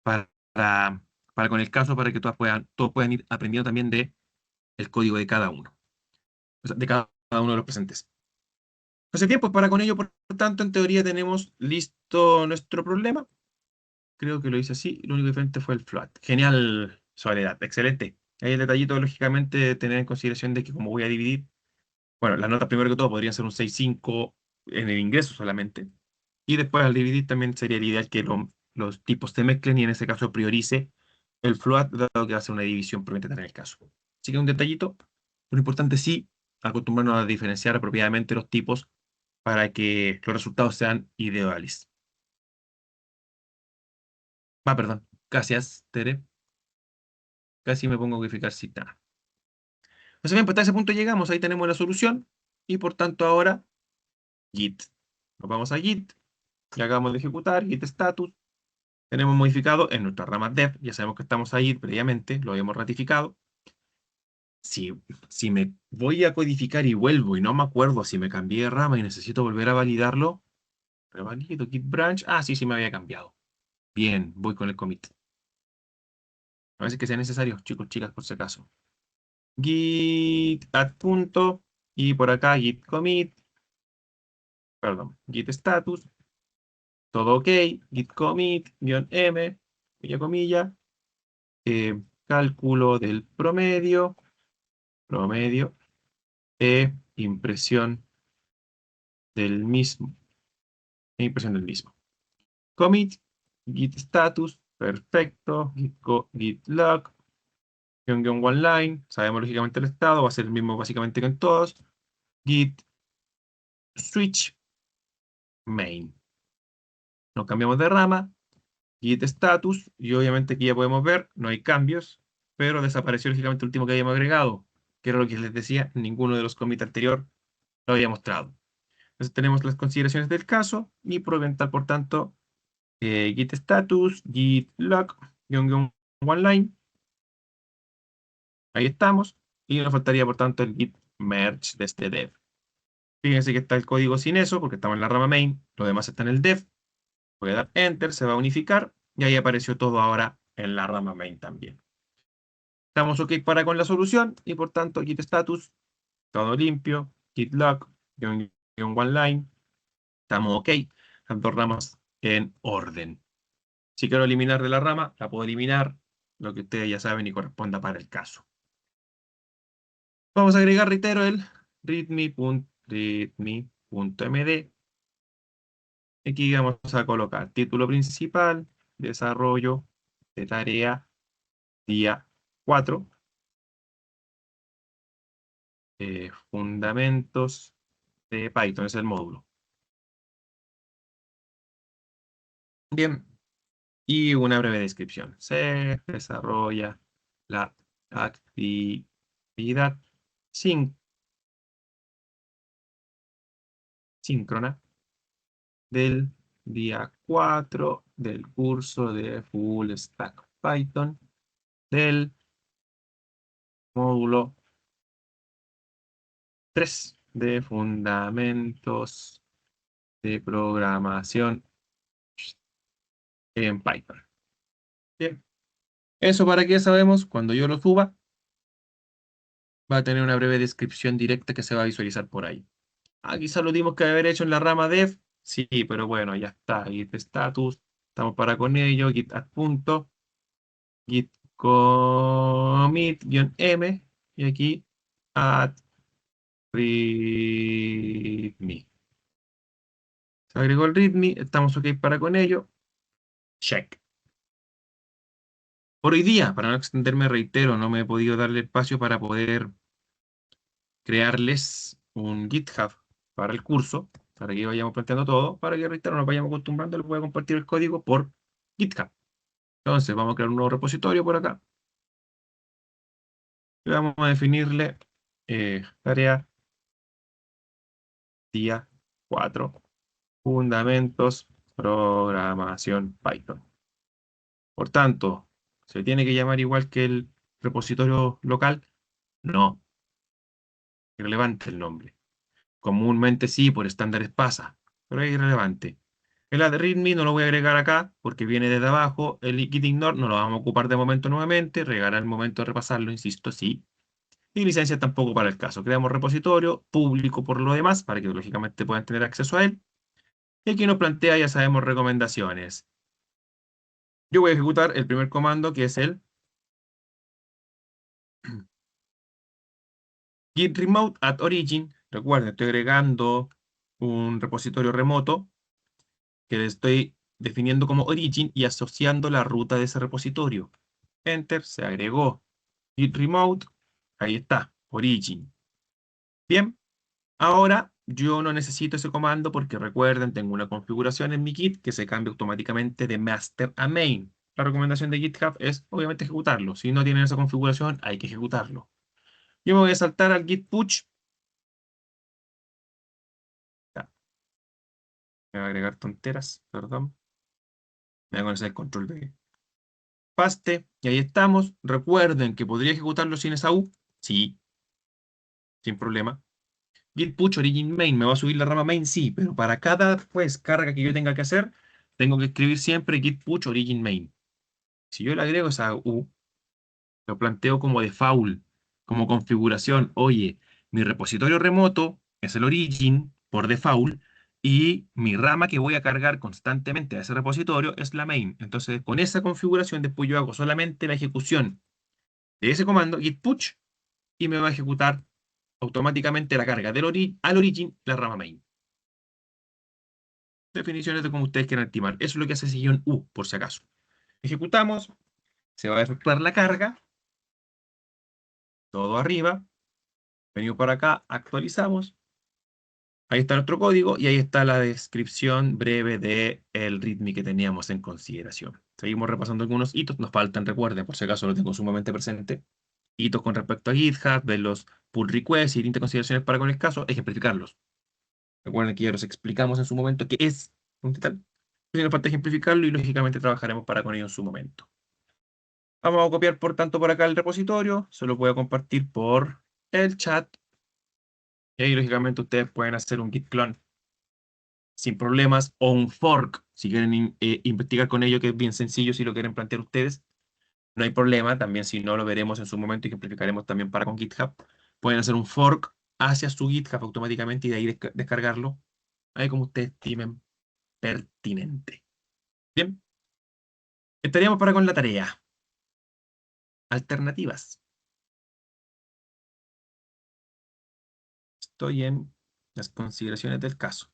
para, para con el caso, para que todos puedan ir aprendiendo también de el código de cada uno, o sea, de cada uno de los presentes. Hace tiempo para con ello, por tanto, en teoría tenemos listo nuestro problema. Creo que lo hice así, lo único diferente fue el float. Genial, Soledad, excelente. Hay el detallito, lógicamente, de tener en consideración de que como voy a dividir, bueno, las notas primero que todo podrían ser un 6,5 en el ingreso solamente. Y después al dividir también sería el ideal que los tipos se mezclen y en ese caso priorice el float, dado que va a ser una división propiamente en el caso. Así que un detallito, lo importante sí, acostumbrarnos a diferenciar apropiadamente los tipos para que los resultados sean ideales. Perdón. Gracias, Tere. Casi me pongo a codificar sin nada. Entonces bien, pues hasta ese punto llegamos, ahí tenemos la solución y por tanto ahora Git. Nos vamos a Git y acabamos de ejecutar Git status. Tenemos modificado en nuestra rama dev, ya sabemos que estamos ahí previamente, lo habíamos ratificado. Si me voy a codificar y vuelvo y no me acuerdo si me cambié de rama y necesito volver a validarlo, revalido Git branch, sí me había cambiado. Bien, voy con el commit. A veces que sea necesario, chicos, chicas, por si acaso. Git add punto y por acá git commit, perdón, git status, todo ok, git commit, -m, comilla, cálculo del promedio, impresión del mismo, Commit, git status, perfecto, git log, one line, sabemos lógicamente el estado, va a ser el mismo básicamente que en todos, git switch main. Nos cambiamos de rama, git status, y obviamente aquí ya podemos ver, no hay cambios, pero desapareció lógicamente el último que habíamos agregado, que era lo que les decía, ninguno de los commits anterior lo había mostrado. Entonces tenemos las consideraciones del caso, y por inventar, por tanto, git status, git log, one line, ahí estamos, y nos faltaría, por tanto, el git merge de este dev. Fíjense que está el código sin eso, porque estamos en la rama main, lo demás está en el dev. Voy a dar enter, se va a unificar, y ahí apareció todo ahora en la rama main también. Estamos ok para con la solución, y por tanto, git status, todo limpio, git log, one line, estamos ok, las dos ramas en orden. Si quiero eliminar de la rama, la puedo eliminar, lo que ustedes ya saben y corresponda para el caso. Vamos a agregar, reitero, el readme.md. Aquí vamos a colocar título principal, desarrollo de tarea, día 4, fundamentos de Python, es el módulo. Bien, y una breve descripción. Se desarrolla la actividad síncrona del día 4 del curso de Full Stack Python del módulo 3 de fundamentos de programación en Python. Bien. Eso para que sabemos, cuando yo lo suba, va a tener una breve descripción directa que se va a visualizar por ahí. Quizá lo dimos que haber hecho en la rama dev. Sí, pero bueno, ya está. Git status, estamos para con ello, git add punto. git commit-m y aquí add readme. Se agregó el readme, estamos ok para con ello. Check. Por hoy día, para no extenderme, reitero, no me he podido darle espacio para poder crearles un GitHub para el curso, para que vayamos planteando todo, para que, reitero, nos vayamos acostumbrando, les voy a compartir el código por GitHub. Entonces, vamos a crear un nuevo repositorio por acá. Y vamos a definirle tarea día 4, fundamentos, programación Python. Por tanto, ¿se tiene que llamar igual que el repositorio local? No. Irrelevante el nombre. Comúnmente sí, por estándares pasa, pero es irrelevante. El add readme no lo voy a agregar acá porque viene desde abajo. El git ignore no lo vamos a ocupar de momento nuevamente. Regará el momento de repasarlo, insisto, sí. Y licencia tampoco para el caso. Creamos repositorio público por lo demás para que lógicamente puedan tener acceso a él. Y aquí nos plantea, ya sabemos, recomendaciones. Yo voy a ejecutar el primer comando que es el git remote at origin. Recuerden, estoy agregando un repositorio remoto que le estoy definiendo como origin y asociando la ruta de ese repositorio. Enter, se agregó. Git remote, ahí está, origin. Bien, ahora yo no necesito ese comando porque recuerden, tengo una configuración en mi Git que se cambia automáticamente de master a main. La recomendación de GitHub es obviamente ejecutarlo. Si no tienen esa configuración, hay que ejecutarlo. Yo me voy a saltar al git push. Ya. Me voy a agregar tonteras, perdón. Me voy a poner el control B. Paste, y ahí estamos. Recuerden que podría ejecutarlo sin esa U. Sí, sin problema. Git push origin main, ¿me va a subir la rama main? Sí, pero para cada carga que yo tenga que hacer, tengo que escribir siempre git push origin main. Si yo le agrego esa U, lo planteo como default, como configuración. Oye, mi repositorio remoto es el origin por default y mi rama que voy a cargar constantemente a ese repositorio es la main. Entonces, con esa configuración, después yo hago solamente la ejecución de ese comando, git push, y me va a ejecutar automáticamente la carga al origin, la rama main. Definiciones de cómo ustedes quieran estimar. Eso es lo que hace sillón U, por si acaso. Ejecutamos, se va a efectuar la carga, todo arriba, venimos para acá, actualizamos. Ahí está nuestro código y ahí está la descripción breve del README que teníamos en consideración. Seguimos repasando algunos hitos, nos faltan, recuerden, por si acaso lo tengo sumamente presente. Hitos con respecto a GitHub, de los pull requests y distintas consideraciones para con el caso, ejemplificarlos. Recuerden que ya los explicamos en su momento qué es un tal. Nos falta ejemplificarlo y lógicamente trabajaremos para con ello en su momento. Vamos a copiar por tanto por acá el repositorio, se lo voy a compartir por el chat. Y ahí lógicamente ustedes pueden hacer un git clone sin problemas o un fork si quieren investigar con ello, que es bien sencillo si lo quieren plantear ustedes. No hay problema, también si no lo veremos en su momento y ejemplificaremos también para con GitHub. Pueden hacer un fork hacia su GitHub automáticamente y de ahí descargarlo. Ahí como ustedes estimen pertinente. Bien. Estaríamos para con la tarea. Alternativas. Estoy en las consideraciones del caso.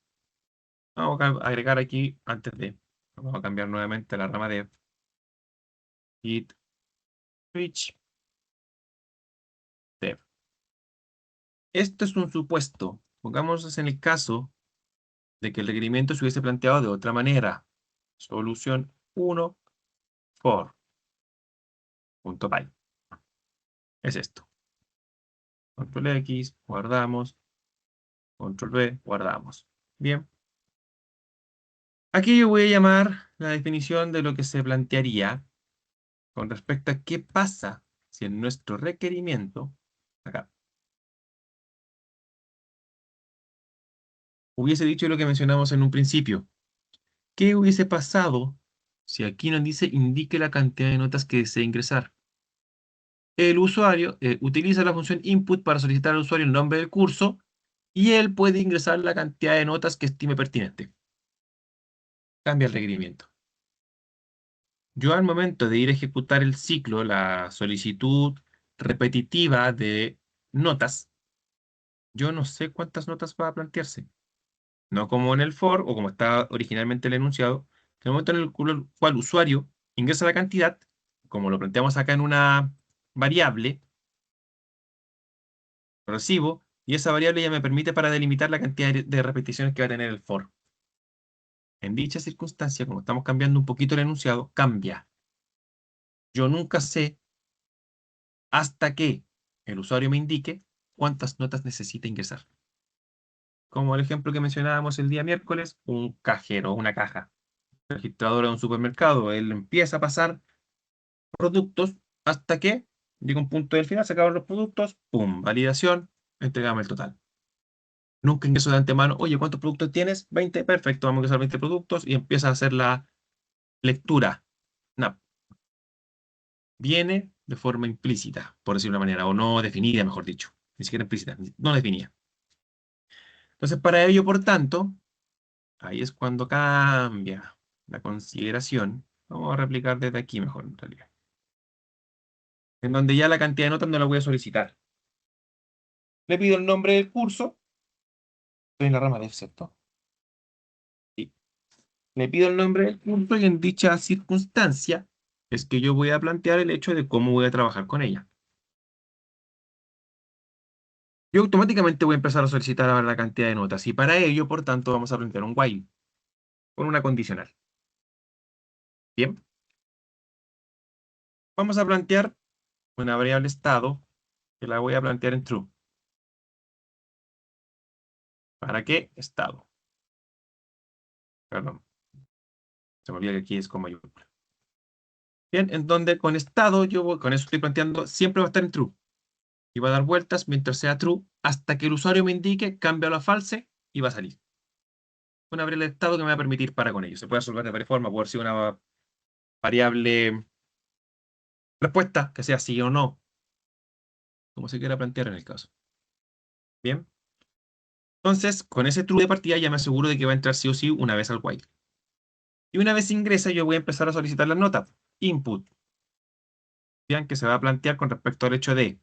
Vamos a agregar aquí, vamos a cambiar nuevamente la rama de git switch dev. Esto es un supuesto. Pongámonos en el caso de que el requerimiento se hubiese planteado de otra manera. Solución 1 for .py. Es esto. Control X, guardamos. Control V, guardamos. Bien. Aquí yo voy a llamar la definición de lo que se plantearía con respecto a qué pasa si en nuestro requerimiento, acá, hubiese dicho lo que mencionamos en un principio. ¿Qué hubiese pasado si aquí nos dice indique la cantidad de notas que desea ingresar? El usuario utiliza la función input para solicitar al usuario el nombre del curso y él puede ingresar la cantidad de notas que estime pertinente. Cambia el requerimiento. yo al momento de ir a ejecutar el ciclo, la solicitud repetitiva de notas, yo no sé cuántas notas va a plantearse. No como en el for o como está originalmente el enunciado, en el momento en el cual el usuario ingresa la cantidad, como lo planteamos acá en una variable, recibo, y esa variable ya me permite para delimitar la cantidad de repeticiones que va a tener el for. En dicha circunstancia, como estamos cambiando un poquito el enunciado, cambia. Yo nunca sé hasta que el usuario me indique cuántas notas necesita ingresar. Como el ejemplo que mencionábamos el día miércoles, un cajero, una caja registradora de un supermercado, él empieza a pasar productos hasta que llega un punto del final, se acaban los productos, ¡pum! Validación, entregamos el total. Nunca ingreso de antemano, oye, ¿cuántos productos tienes? 20, perfecto, vamos a ingresar 20 productos y empieza a hacer la lectura. No, viene de forma implícita, por decirlo de una manera, o no definida, mejor dicho. Ni siquiera implícita, no definida. Entonces, para ello, por tanto, ahí es cuando cambia la consideración. Vamos a replicar desde aquí mejor, en realidad. En donde ya la cantidad de notas no la voy a solicitar. Le pido el nombre del curso. Estoy en la rama de F, ¿cierto? Sí. Le pido el nombre del curso y en dicha circunstancia es que yo voy a plantear el hecho de cómo voy a trabajar con ella. Yo automáticamente voy a empezar a solicitar ahora la cantidad de notas y para ello, por tanto, vamos a plantear un while con una condicional. Bien. Vamos a plantear una variable estado que la voy a plantear en true. ¿Para qué? Estado. Perdón. Se me olvida que aquí es con mayúscula. Bien, en donde con estado con eso estoy planteando, siempre va a estar en true. Y va a dar vueltas mientras sea true hasta que el usuario me indique, cambia a false y va a salir. Una variable de estado que me va a permitir para con ello. Se puede resolver de varias formas. Puede ser una variable respuesta, que sea sí o no. Como se quiera plantear en el caso. Bien. Entonces, con ese true de partida ya me aseguro de que va a entrar sí o sí una vez al while. Y una vez ingresa, yo voy a empezar a solicitar las notas. Input. Vean que se va a plantear con respecto al hecho de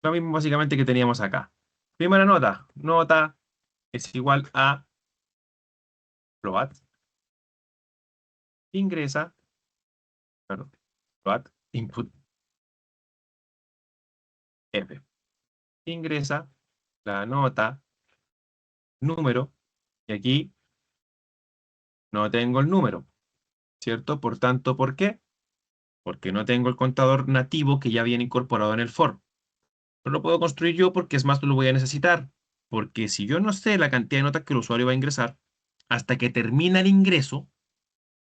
lo mismo básicamente que teníamos acá. Primera nota. Nota es igual a float. Ingresa. Perdón. Float. Input. F. Ingresa la nota número. Y aquí no tengo el número. ¿Cierto? Por tanto, ¿por qué? Porque no tengo el contador nativo que ya viene incorporado en el for. No lo puedo construir yo porque es más, no lo voy a necesitar. Porque si yo no sé la cantidad de notas que el usuario va a ingresar, hasta que termina el ingreso,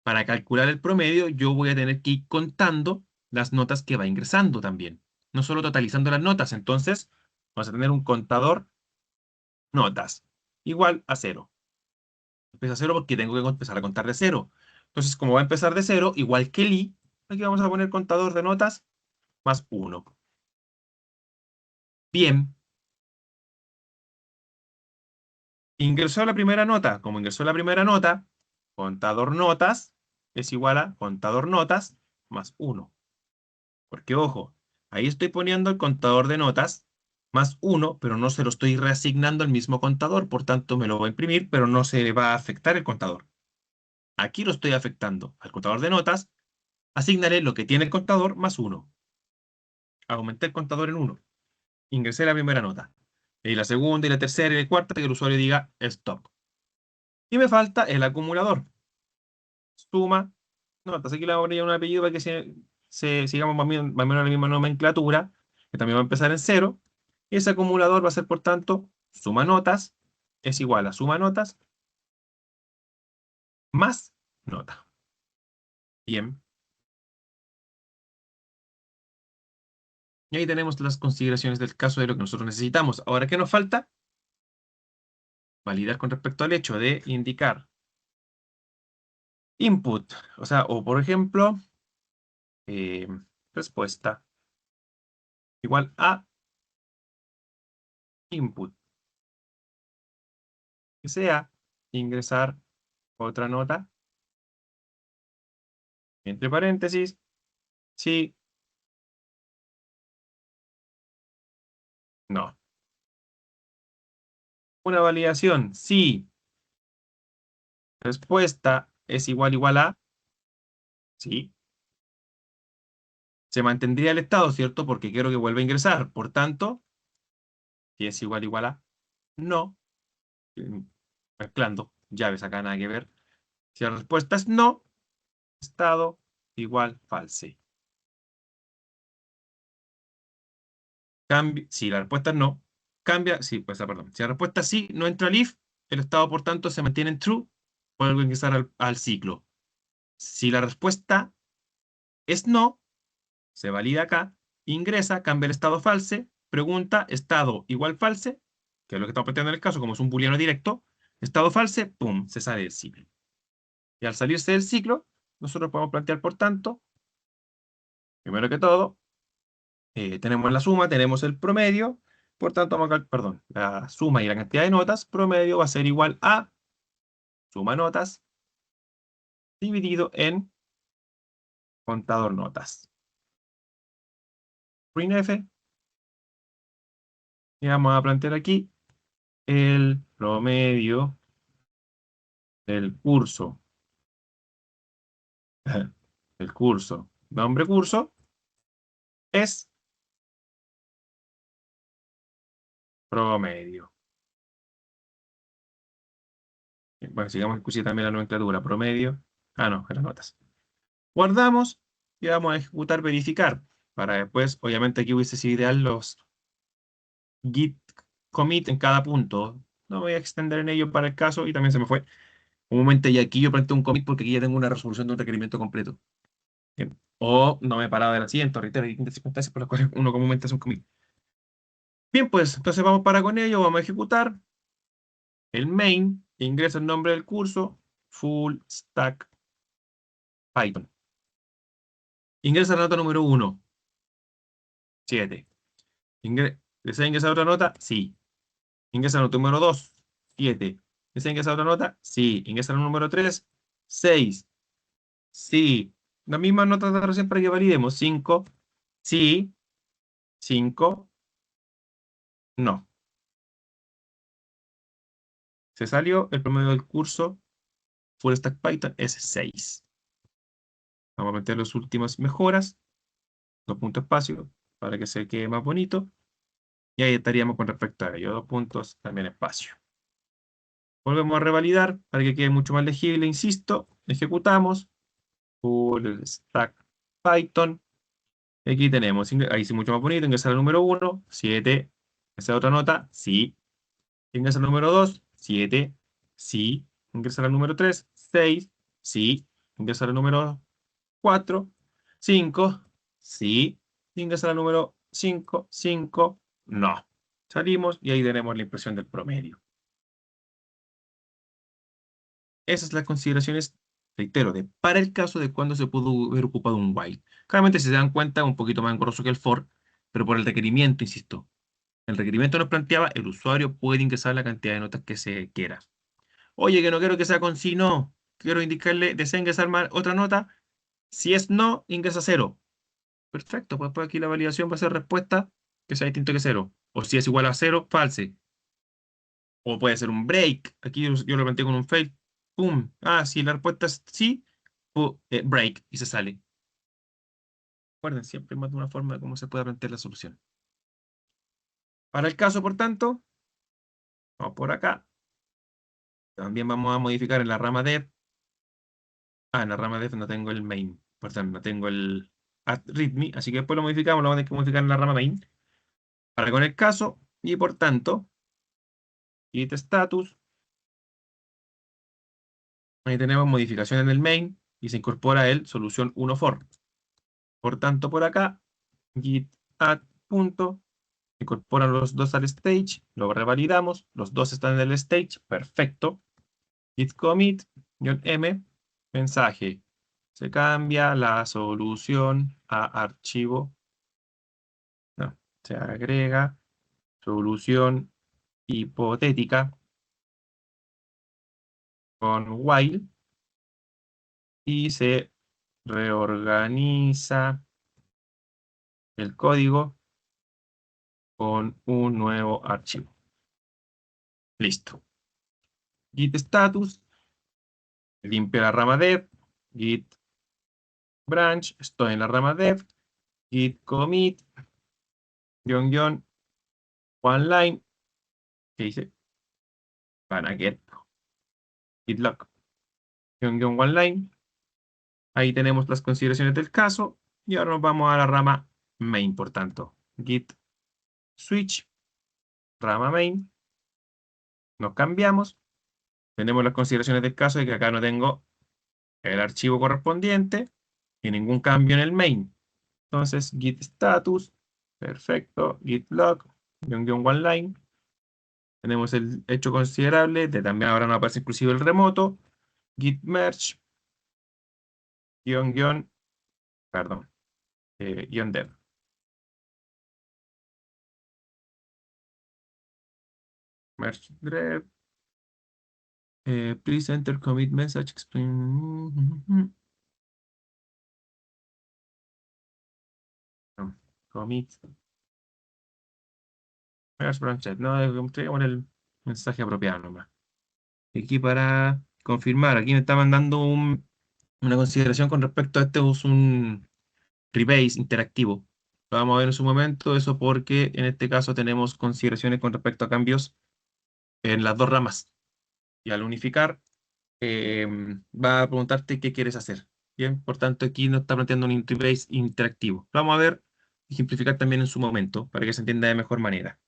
para calcular el promedio, yo voy a tener que ir contando las notas que va ingresando también. No solo totalizando las notas. Entonces, vamos a tener un contador notas igual a 0. Empieza a 0 porque tengo que empezar a contar de 0. Entonces, como va a empezar de 0, igual que el i, aquí vamos a poner contador de notas más 1. Bien. Ingresó la primera nota. Como ingresó la primera nota, contador notas es igual a contador notas más 1. Porque, ojo, ahí estoy poniendo el contador de notas más 1, pero no se lo estoy reasignando al mismo contador. Por tanto, me lo voy a imprimir, pero no se le va a afectar el contador. Aquí lo estoy afectando al contador de notas. Asignaré lo que tiene el contador más 1. Aumenté el contador en 1. Ingresé la primera nota. Y la segunda, y la tercera, y la cuarta, que el usuario diga stop. Y me falta el acumulador. Suma notas. Aquí le voy a poner un apellido para que sigamos más o menos la misma nomenclatura, que también va a empezar en 0. Y ese acumulador va a ser, por tanto, suma notas es igual a suma notas más nota. Bien. Y ahí tenemos las consideraciones del caso de lo que nosotros necesitamos. Ahora, ¿qué nos falta? Validar con respecto al hecho de indicar input. O sea, o por ejemplo, eh, respuesta igual a input. Que sea ingresar otra nota Entre paréntesis, sí, no. Una validación, sí. Respuesta es igual a, sí. Se mantendría el estado, ¿cierto? Porque quiero que vuelva a ingresar. Por tanto, si es igual a, no. Mezclando llaves acá, nada que ver. Si la respuesta es no, estado igual false. Si la respuesta es no, cambia, sí, pues, perdón. Si la respuesta es sí, no entra al if, el estado, por tanto, se mantiene en true, vuelvo a ingresar al ciclo. Si la respuesta es no, se valida acá, ingresa, cambia el estado false, pregunta, estado igual false, que es lo que estamos planteando en el caso, como es un booleano directo, estado false, pum, se sale del ciclo. Y al salirse del ciclo, nosotros podemos plantear, por tanto, primero que todo, tenemos la suma, tenemos el promedio, por tanto, perdón, la suma y la cantidad de notas, promedio va a ser igual a suma notas dividido en contador notas. Printf, y vamos a plantear aquí el promedio del curso. El curso, nombre curso, es promedio. Bueno, sigamos inclusive también la nomenclatura, promedio. Ah, no, las notas. Guardamos y vamos a ejecutar verificar. Para después, obviamente aquí hubiese sido ideal los git commit en cada punto. No voy a extender en ello para el caso y también se me fue. Un momento y aquí yo planteo un commit porque aquí ya tengo una resolución de un requerimiento completo. Bien. O no me he parado del asiento, reitero, hay distintas circunstancias por las cuales uno comúnmente hace un commit. Bien, pues entonces vamos para con ello, vamos a ejecutar el main, ingresa el nombre del curso, full stack Python. Ingresa la nota número 1, 7. ¿Desea ingresar otra nota? Sí. Ingresa la nota número 2, 7. ¿Desea ingresar otra nota? Sí. Ingresa la número 3, 6. Sí. La misma nota de recién para que validemos. 5. Sí. 5. No. Se salió. El promedio del curso Full Stack Python es 6. Vamos a meter las últimas mejoras. 2 puntos espacio para que se quede más bonito. Y ahí estaríamos con respecto a ello. 2 puntos, también espacio. Volvemos a revalidar para que quede mucho más legible, insisto. Ejecutamos. Full Stack Python. Aquí tenemos, ahí sí mucho más bonito. Ingresa el número 1, 7. Esa otra nota, sí. Ingresa el número 2, 7. Sí. Ingresa el número 3, 6. Sí. Ingresa el número 4, 5. Sí. Ingresa el número 5, 5. No. Salimos y ahí tenemos la impresión del promedio. Esas son las consideraciones, reitero, para el caso de cuando se pudo haber ocupado un while. Claramente, si se dan cuenta, un poquito más engorroso que el for, pero por el requerimiento, insisto. El requerimiento nos planteaba, el usuario puede ingresar la cantidad de notas que se quiera. Oye, que no quiero que sea con sí, no. Quiero indicarle, desea ingresar más otra nota. Si es no, ingresa 0. Perfecto, pues aquí la validación va a ser respuesta que sea distinto que 0. O si es igual a 0, false. O puede ser un break. Aquí yo lo planteo con un fail. ¡Pum! Ah, si la respuesta es sí, break y se sale. Recuerden, siempre hay más de una forma de cómo se puede plantear la solución. Para el caso, por tanto, vamos por acá. También vamos a modificar en la rama dev. Ah, en la rama dev no tengo el main. Perdón, no tengo el readme. Así que después lo modificamos, lo vamos a tener que modificar en la rama main. Para con el caso, y por tanto, git status. Ahí tenemos modificación en el main y se incorpora el solución 1 for. Por tanto, por acá, git add punto, incorporan los dos al stage, lo revalidamos, los dos están en el stage, perfecto. Git commit, -m, mensaje, se cambia la solución a archivo, no, se agrega solución hipotética con while y se reorganiza el código con un nuevo archivo. Listo. Git status, limpia la rama dev, git branch, estoy en la rama dev, git commit, -- one line, ¿qué dice? Para get, git log, -- one line. Ahí tenemos las consideraciones del caso y ahora nos vamos a la rama main, por tanto, git switch, rama main, nos cambiamos, tenemos las consideraciones del caso de que acá no tengo el archivo correspondiente y ningún cambio en el main. Entonces, git status, perfecto, git log, -- one line. Tenemos el hecho considerable, de también ahora no aparece inclusive el remoto, git merge, perdón, dev. Merge dev. Please enter commit message, explain. No, commit. Merge branch, no, entregamos el mensaje apropiado nomás. Aquí para confirmar, aquí me está mandando una consideración con respecto a este es un rebase interactivo. Lo vamos a ver en su momento, eso porque en este caso tenemos consideraciones con respecto a cambios en las dos ramas. Y al unificar, va a preguntarte qué quieres hacer. Bien, por tanto, aquí nos está planteando un interface interactivo. Lo vamos a ver y simplificar también en su momento para que se entienda de mejor manera.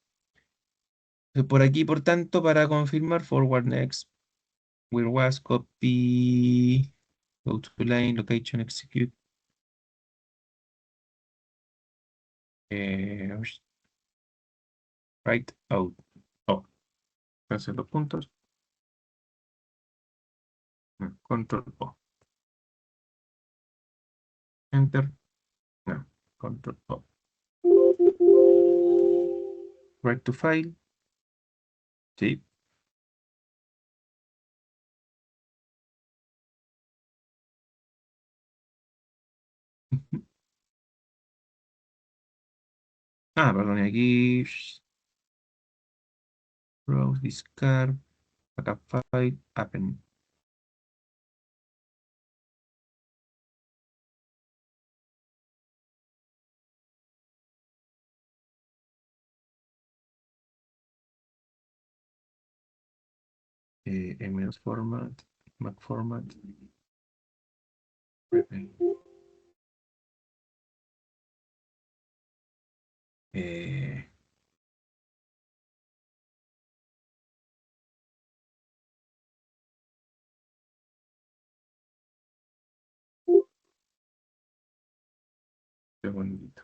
Por aquí, por tanto, para confirmar, forward next, where was, copy, go to line, location, execute. Write out. Oh, entonces los puntos. Control O. Enter. No, control O. Write to file. Sí. Perdón, y aquí. Browse, discard, backup file, append. MS format, Mac format. Prepend. Segundito.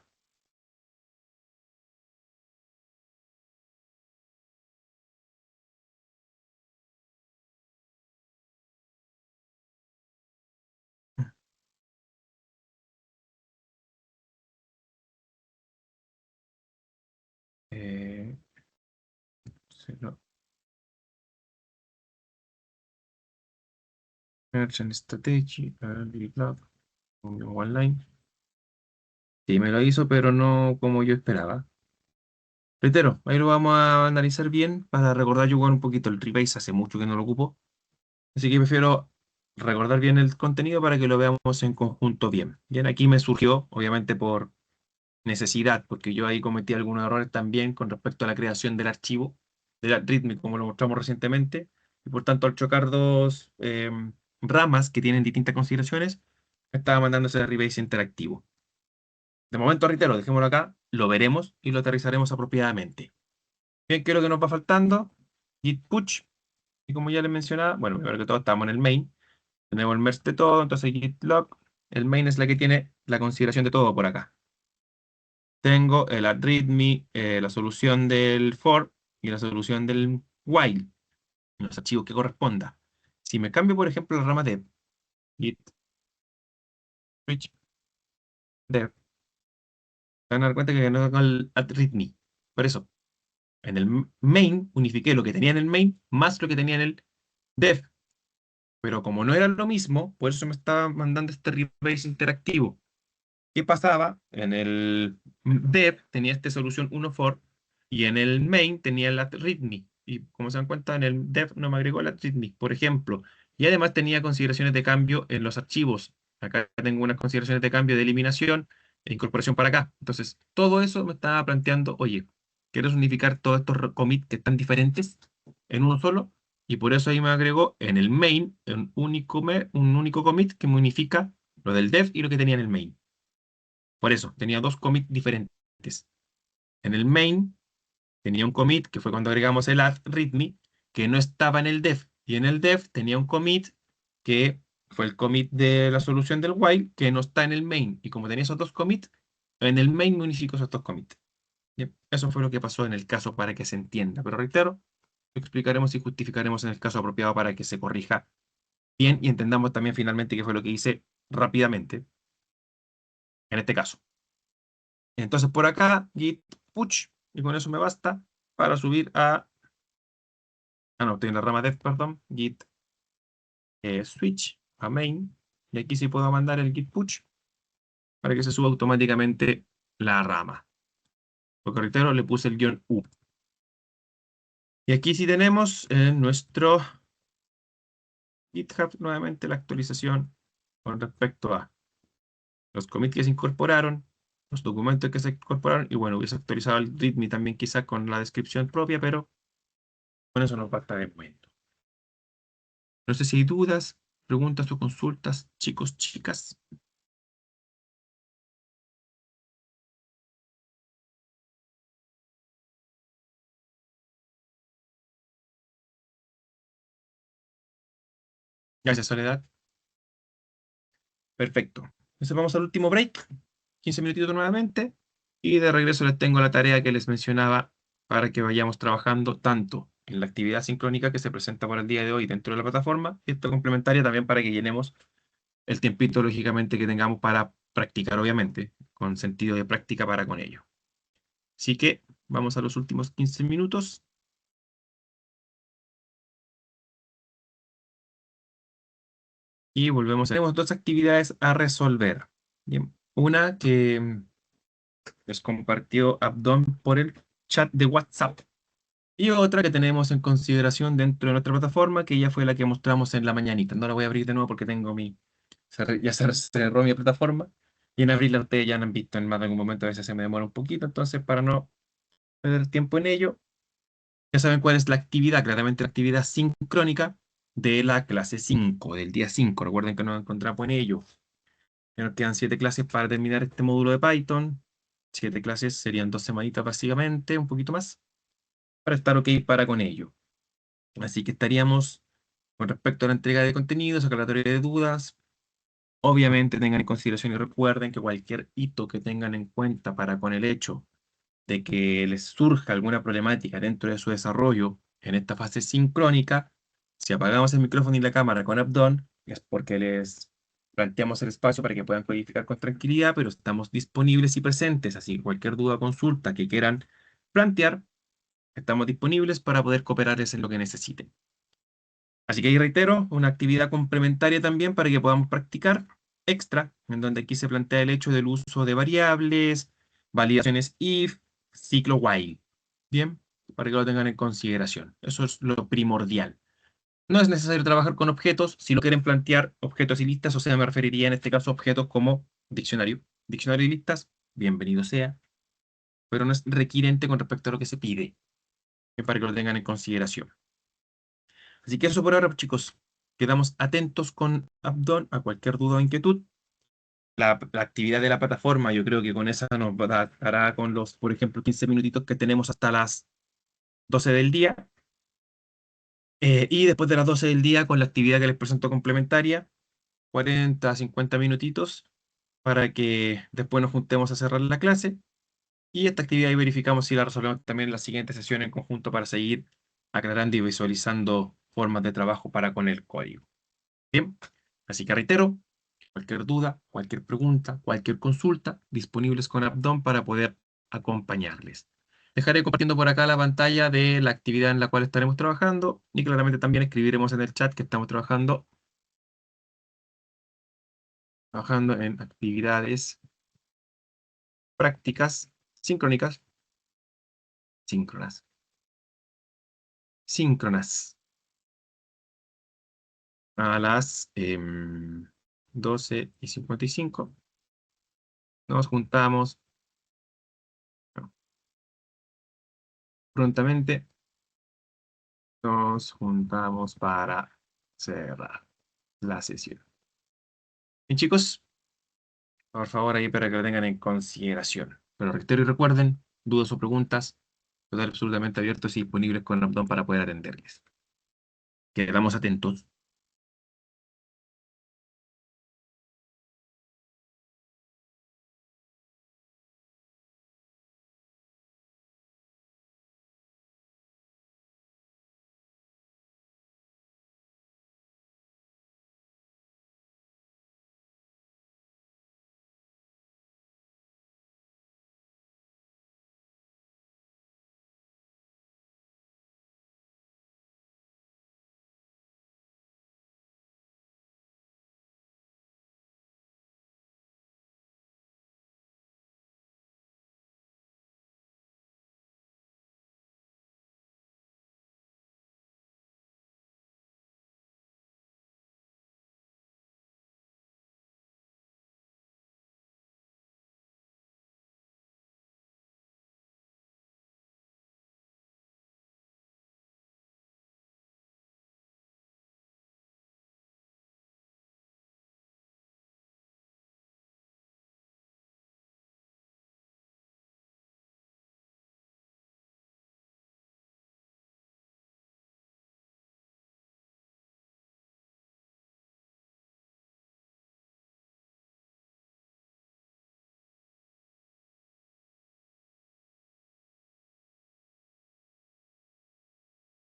Sí, no. Merchant strategy, cloud, one line. Sí, me lo hizo, pero no como yo esperaba. Reitero, ahí lo vamos a analizar bien para recordar yo un poquito el rebase, hace mucho que no lo ocupo. Así que prefiero recordar bien el contenido para que lo veamos en conjunto bien. Bien, aquí me surgió, obviamente por necesidad, porque yo ahí cometí algunos errores también con respecto a la creación del archivo, de la README, como lo mostramos recientemente, y por tanto al chocar dos ramas que tienen distintas consideraciones, estaba mandando ese rebase interactivo. De momento, reitero, dejémoslo acá, lo veremos y lo aterrizaremos apropiadamente. Bien, ¿qué es lo que nos va faltando? Git push, y como ya les mencionaba, bueno, primero que todo estamos en el main, tenemos el merge de todo, entonces git log, el main es la que tiene la consideración de todo por acá. Tengo el readme, la solución del for y la solución del while, los archivos que corresponda. Si me cambio, por ejemplo, la rama dev, git switch dev, van a dar cuenta que no tengo el readme. Por eso, en el main unifiqué lo que tenía en el main más lo que tenía en el dev. Pero como no era lo mismo, por eso me estaba mandando este rebase interactivo. ¿Qué pasaba? En el dev tenía esta solución 1 for y en el main tenía la readme. Y como se dan cuenta, en el dev no me agregó la readme, por ejemplo. Y además tenía consideraciones de cambio en los archivos. Acá tengo unas consideraciones de cambio de eliminación e incorporación para acá. Entonces, todo eso me estaba planteando, oye, ¿quieres unificar todos estos commits que están diferentes en uno solo? Y por eso ahí me agregó en el main un único commit que me unifica lo del dev y lo que tenía en el main. Por eso, tenía dos commits diferentes. En el main tenía un commit, que fue cuando agregamos el add readme, que no estaba en el dev. Y en el dev tenía un commit que fue el commit de la solución del while, que no está en el main. Y como tenía esos dos commits, en el main me unifico esos dos commits. Bien, eso fue lo que pasó en el caso para que se entienda. Pero reitero, lo explicaremos y justificaremos en el caso apropiado para que se corrija bien y entendamos también finalmente qué fue lo que hice rápidamente en este caso. Entonces por acá, git push, y con eso me basta para subir a... Ah, no, estoy en la rama dev, perdón. Git switch a main. Y aquí sí puedo mandar el git push para que se suba automáticamente la rama. Porque reitero, le puse el guión U. Y aquí sí tenemos en nuestro GitHub nuevamente la actualización con respecto a los commits que se incorporaron, los documentos que se incorporaron, y bueno, hubiese actualizado el README también quizá con la descripción propia, pero con eso nos basta de momento. No sé si hay dudas, preguntas o consultas, chicos, chicas. Gracias, Soledad. Perfecto. Entonces vamos al último break. 15 minutitos nuevamente. Y de regreso les tengo la tarea que les mencionaba para que vayamos trabajando tanto en la actividad sincrónica que se presenta por el día de hoy dentro de la plataforma y esta complementaria también para que llenemos el tiempito, lógicamente, que tengamos para practicar, obviamente, con sentido de práctica para con ello. Así que vamos a los últimos 15 minutos. Y volvemos. Tenemos dos actividades a resolver. Bien. Una que les compartió Abdón por el chat de WhatsApp. Y otra que tenemos en consideración dentro de nuestra plataforma, que ya fue la que mostramos en la mañanita. No la voy a abrir de nuevo porque tengo ya se cerró mi plataforma. Y en abrirla ustedes ya la han visto en más de algún momento, a veces se me demora un poquito. Entonces, para no perder tiempo en ello, ya saben cuál es la actividad, claramente la actividad sincrónica de la clase 5, del día 5. Recuerden que nos encontramos en ello. Ya nos quedan 7 clases para terminar este módulo de Python. 7 clases serían 2 semanitas básicamente, un poquito más, para estar ok para con ello. Así que estaríamos con respecto a la entrega de contenidos, aclaratoria de dudas. Obviamente tengan en consideración y recuerden que cualquier hito que tengan en cuenta para con el hecho de que les surja alguna problemática dentro de su desarrollo en esta fase sincrónica, si apagamos el micrófono y la cámara con Abdon, es porque les planteamos el espacio para que puedan codificar con tranquilidad, pero estamos disponibles y presentes, así que cualquier duda o consulta que quieran plantear, estamos disponibles para poder cooperarles en lo que necesiten. Así que ahí reitero, una actividad complementaria también para que podamos practicar extra, en donde aquí se plantea el hecho del uso de variables, validaciones if, ciclo while. Bien, para que lo tengan en consideración. Eso es lo primordial. No es necesario trabajar con objetos si lo quieren plantear objetos y listas, o sea, me referiría en este caso a objetos como diccionario. Diccionario y listas, bienvenido sea, pero no es requirente con respecto a lo que se pide, para que lo tengan en consideración. Así que eso por ahora, chicos. Quedamos atentos con Abdon a cualquier duda o inquietud. La actividad de la plataforma, yo creo que con esa nos dará con los, por ejemplo, 15 minutitos que tenemos hasta las 12 del día. Y después de las 12 del día, con la actividad que les presento complementaria, 40, 50 minutitos, para que después nos juntemos a cerrar la clase. Y esta actividad y verificamos si la resolvemos también en la siguiente sesión en conjunto para seguir aclarando y visualizando formas de trabajo para con el código. Bien, así que reitero, cualquier duda, cualquier pregunta, cualquier consulta, disponibles con Abdon para poder acompañarles. Dejaré compartiendo por acá la pantalla de la actividad en la cual estaremos trabajando y claramente también escribiremos en el chat que estamos trabajando trabajando en actividades prácticas síncronas, a las 12:55. Nos juntamos prontamente. Nos juntamos para cerrar la sesión. Bien, chicos, por favor, ahí para que lo tengan en consideración. Pero reitero y recuerden, dudas o preguntas, total absolutamente abiertos y disponibles con Abdón para poder atenderles. Quedamos atentos.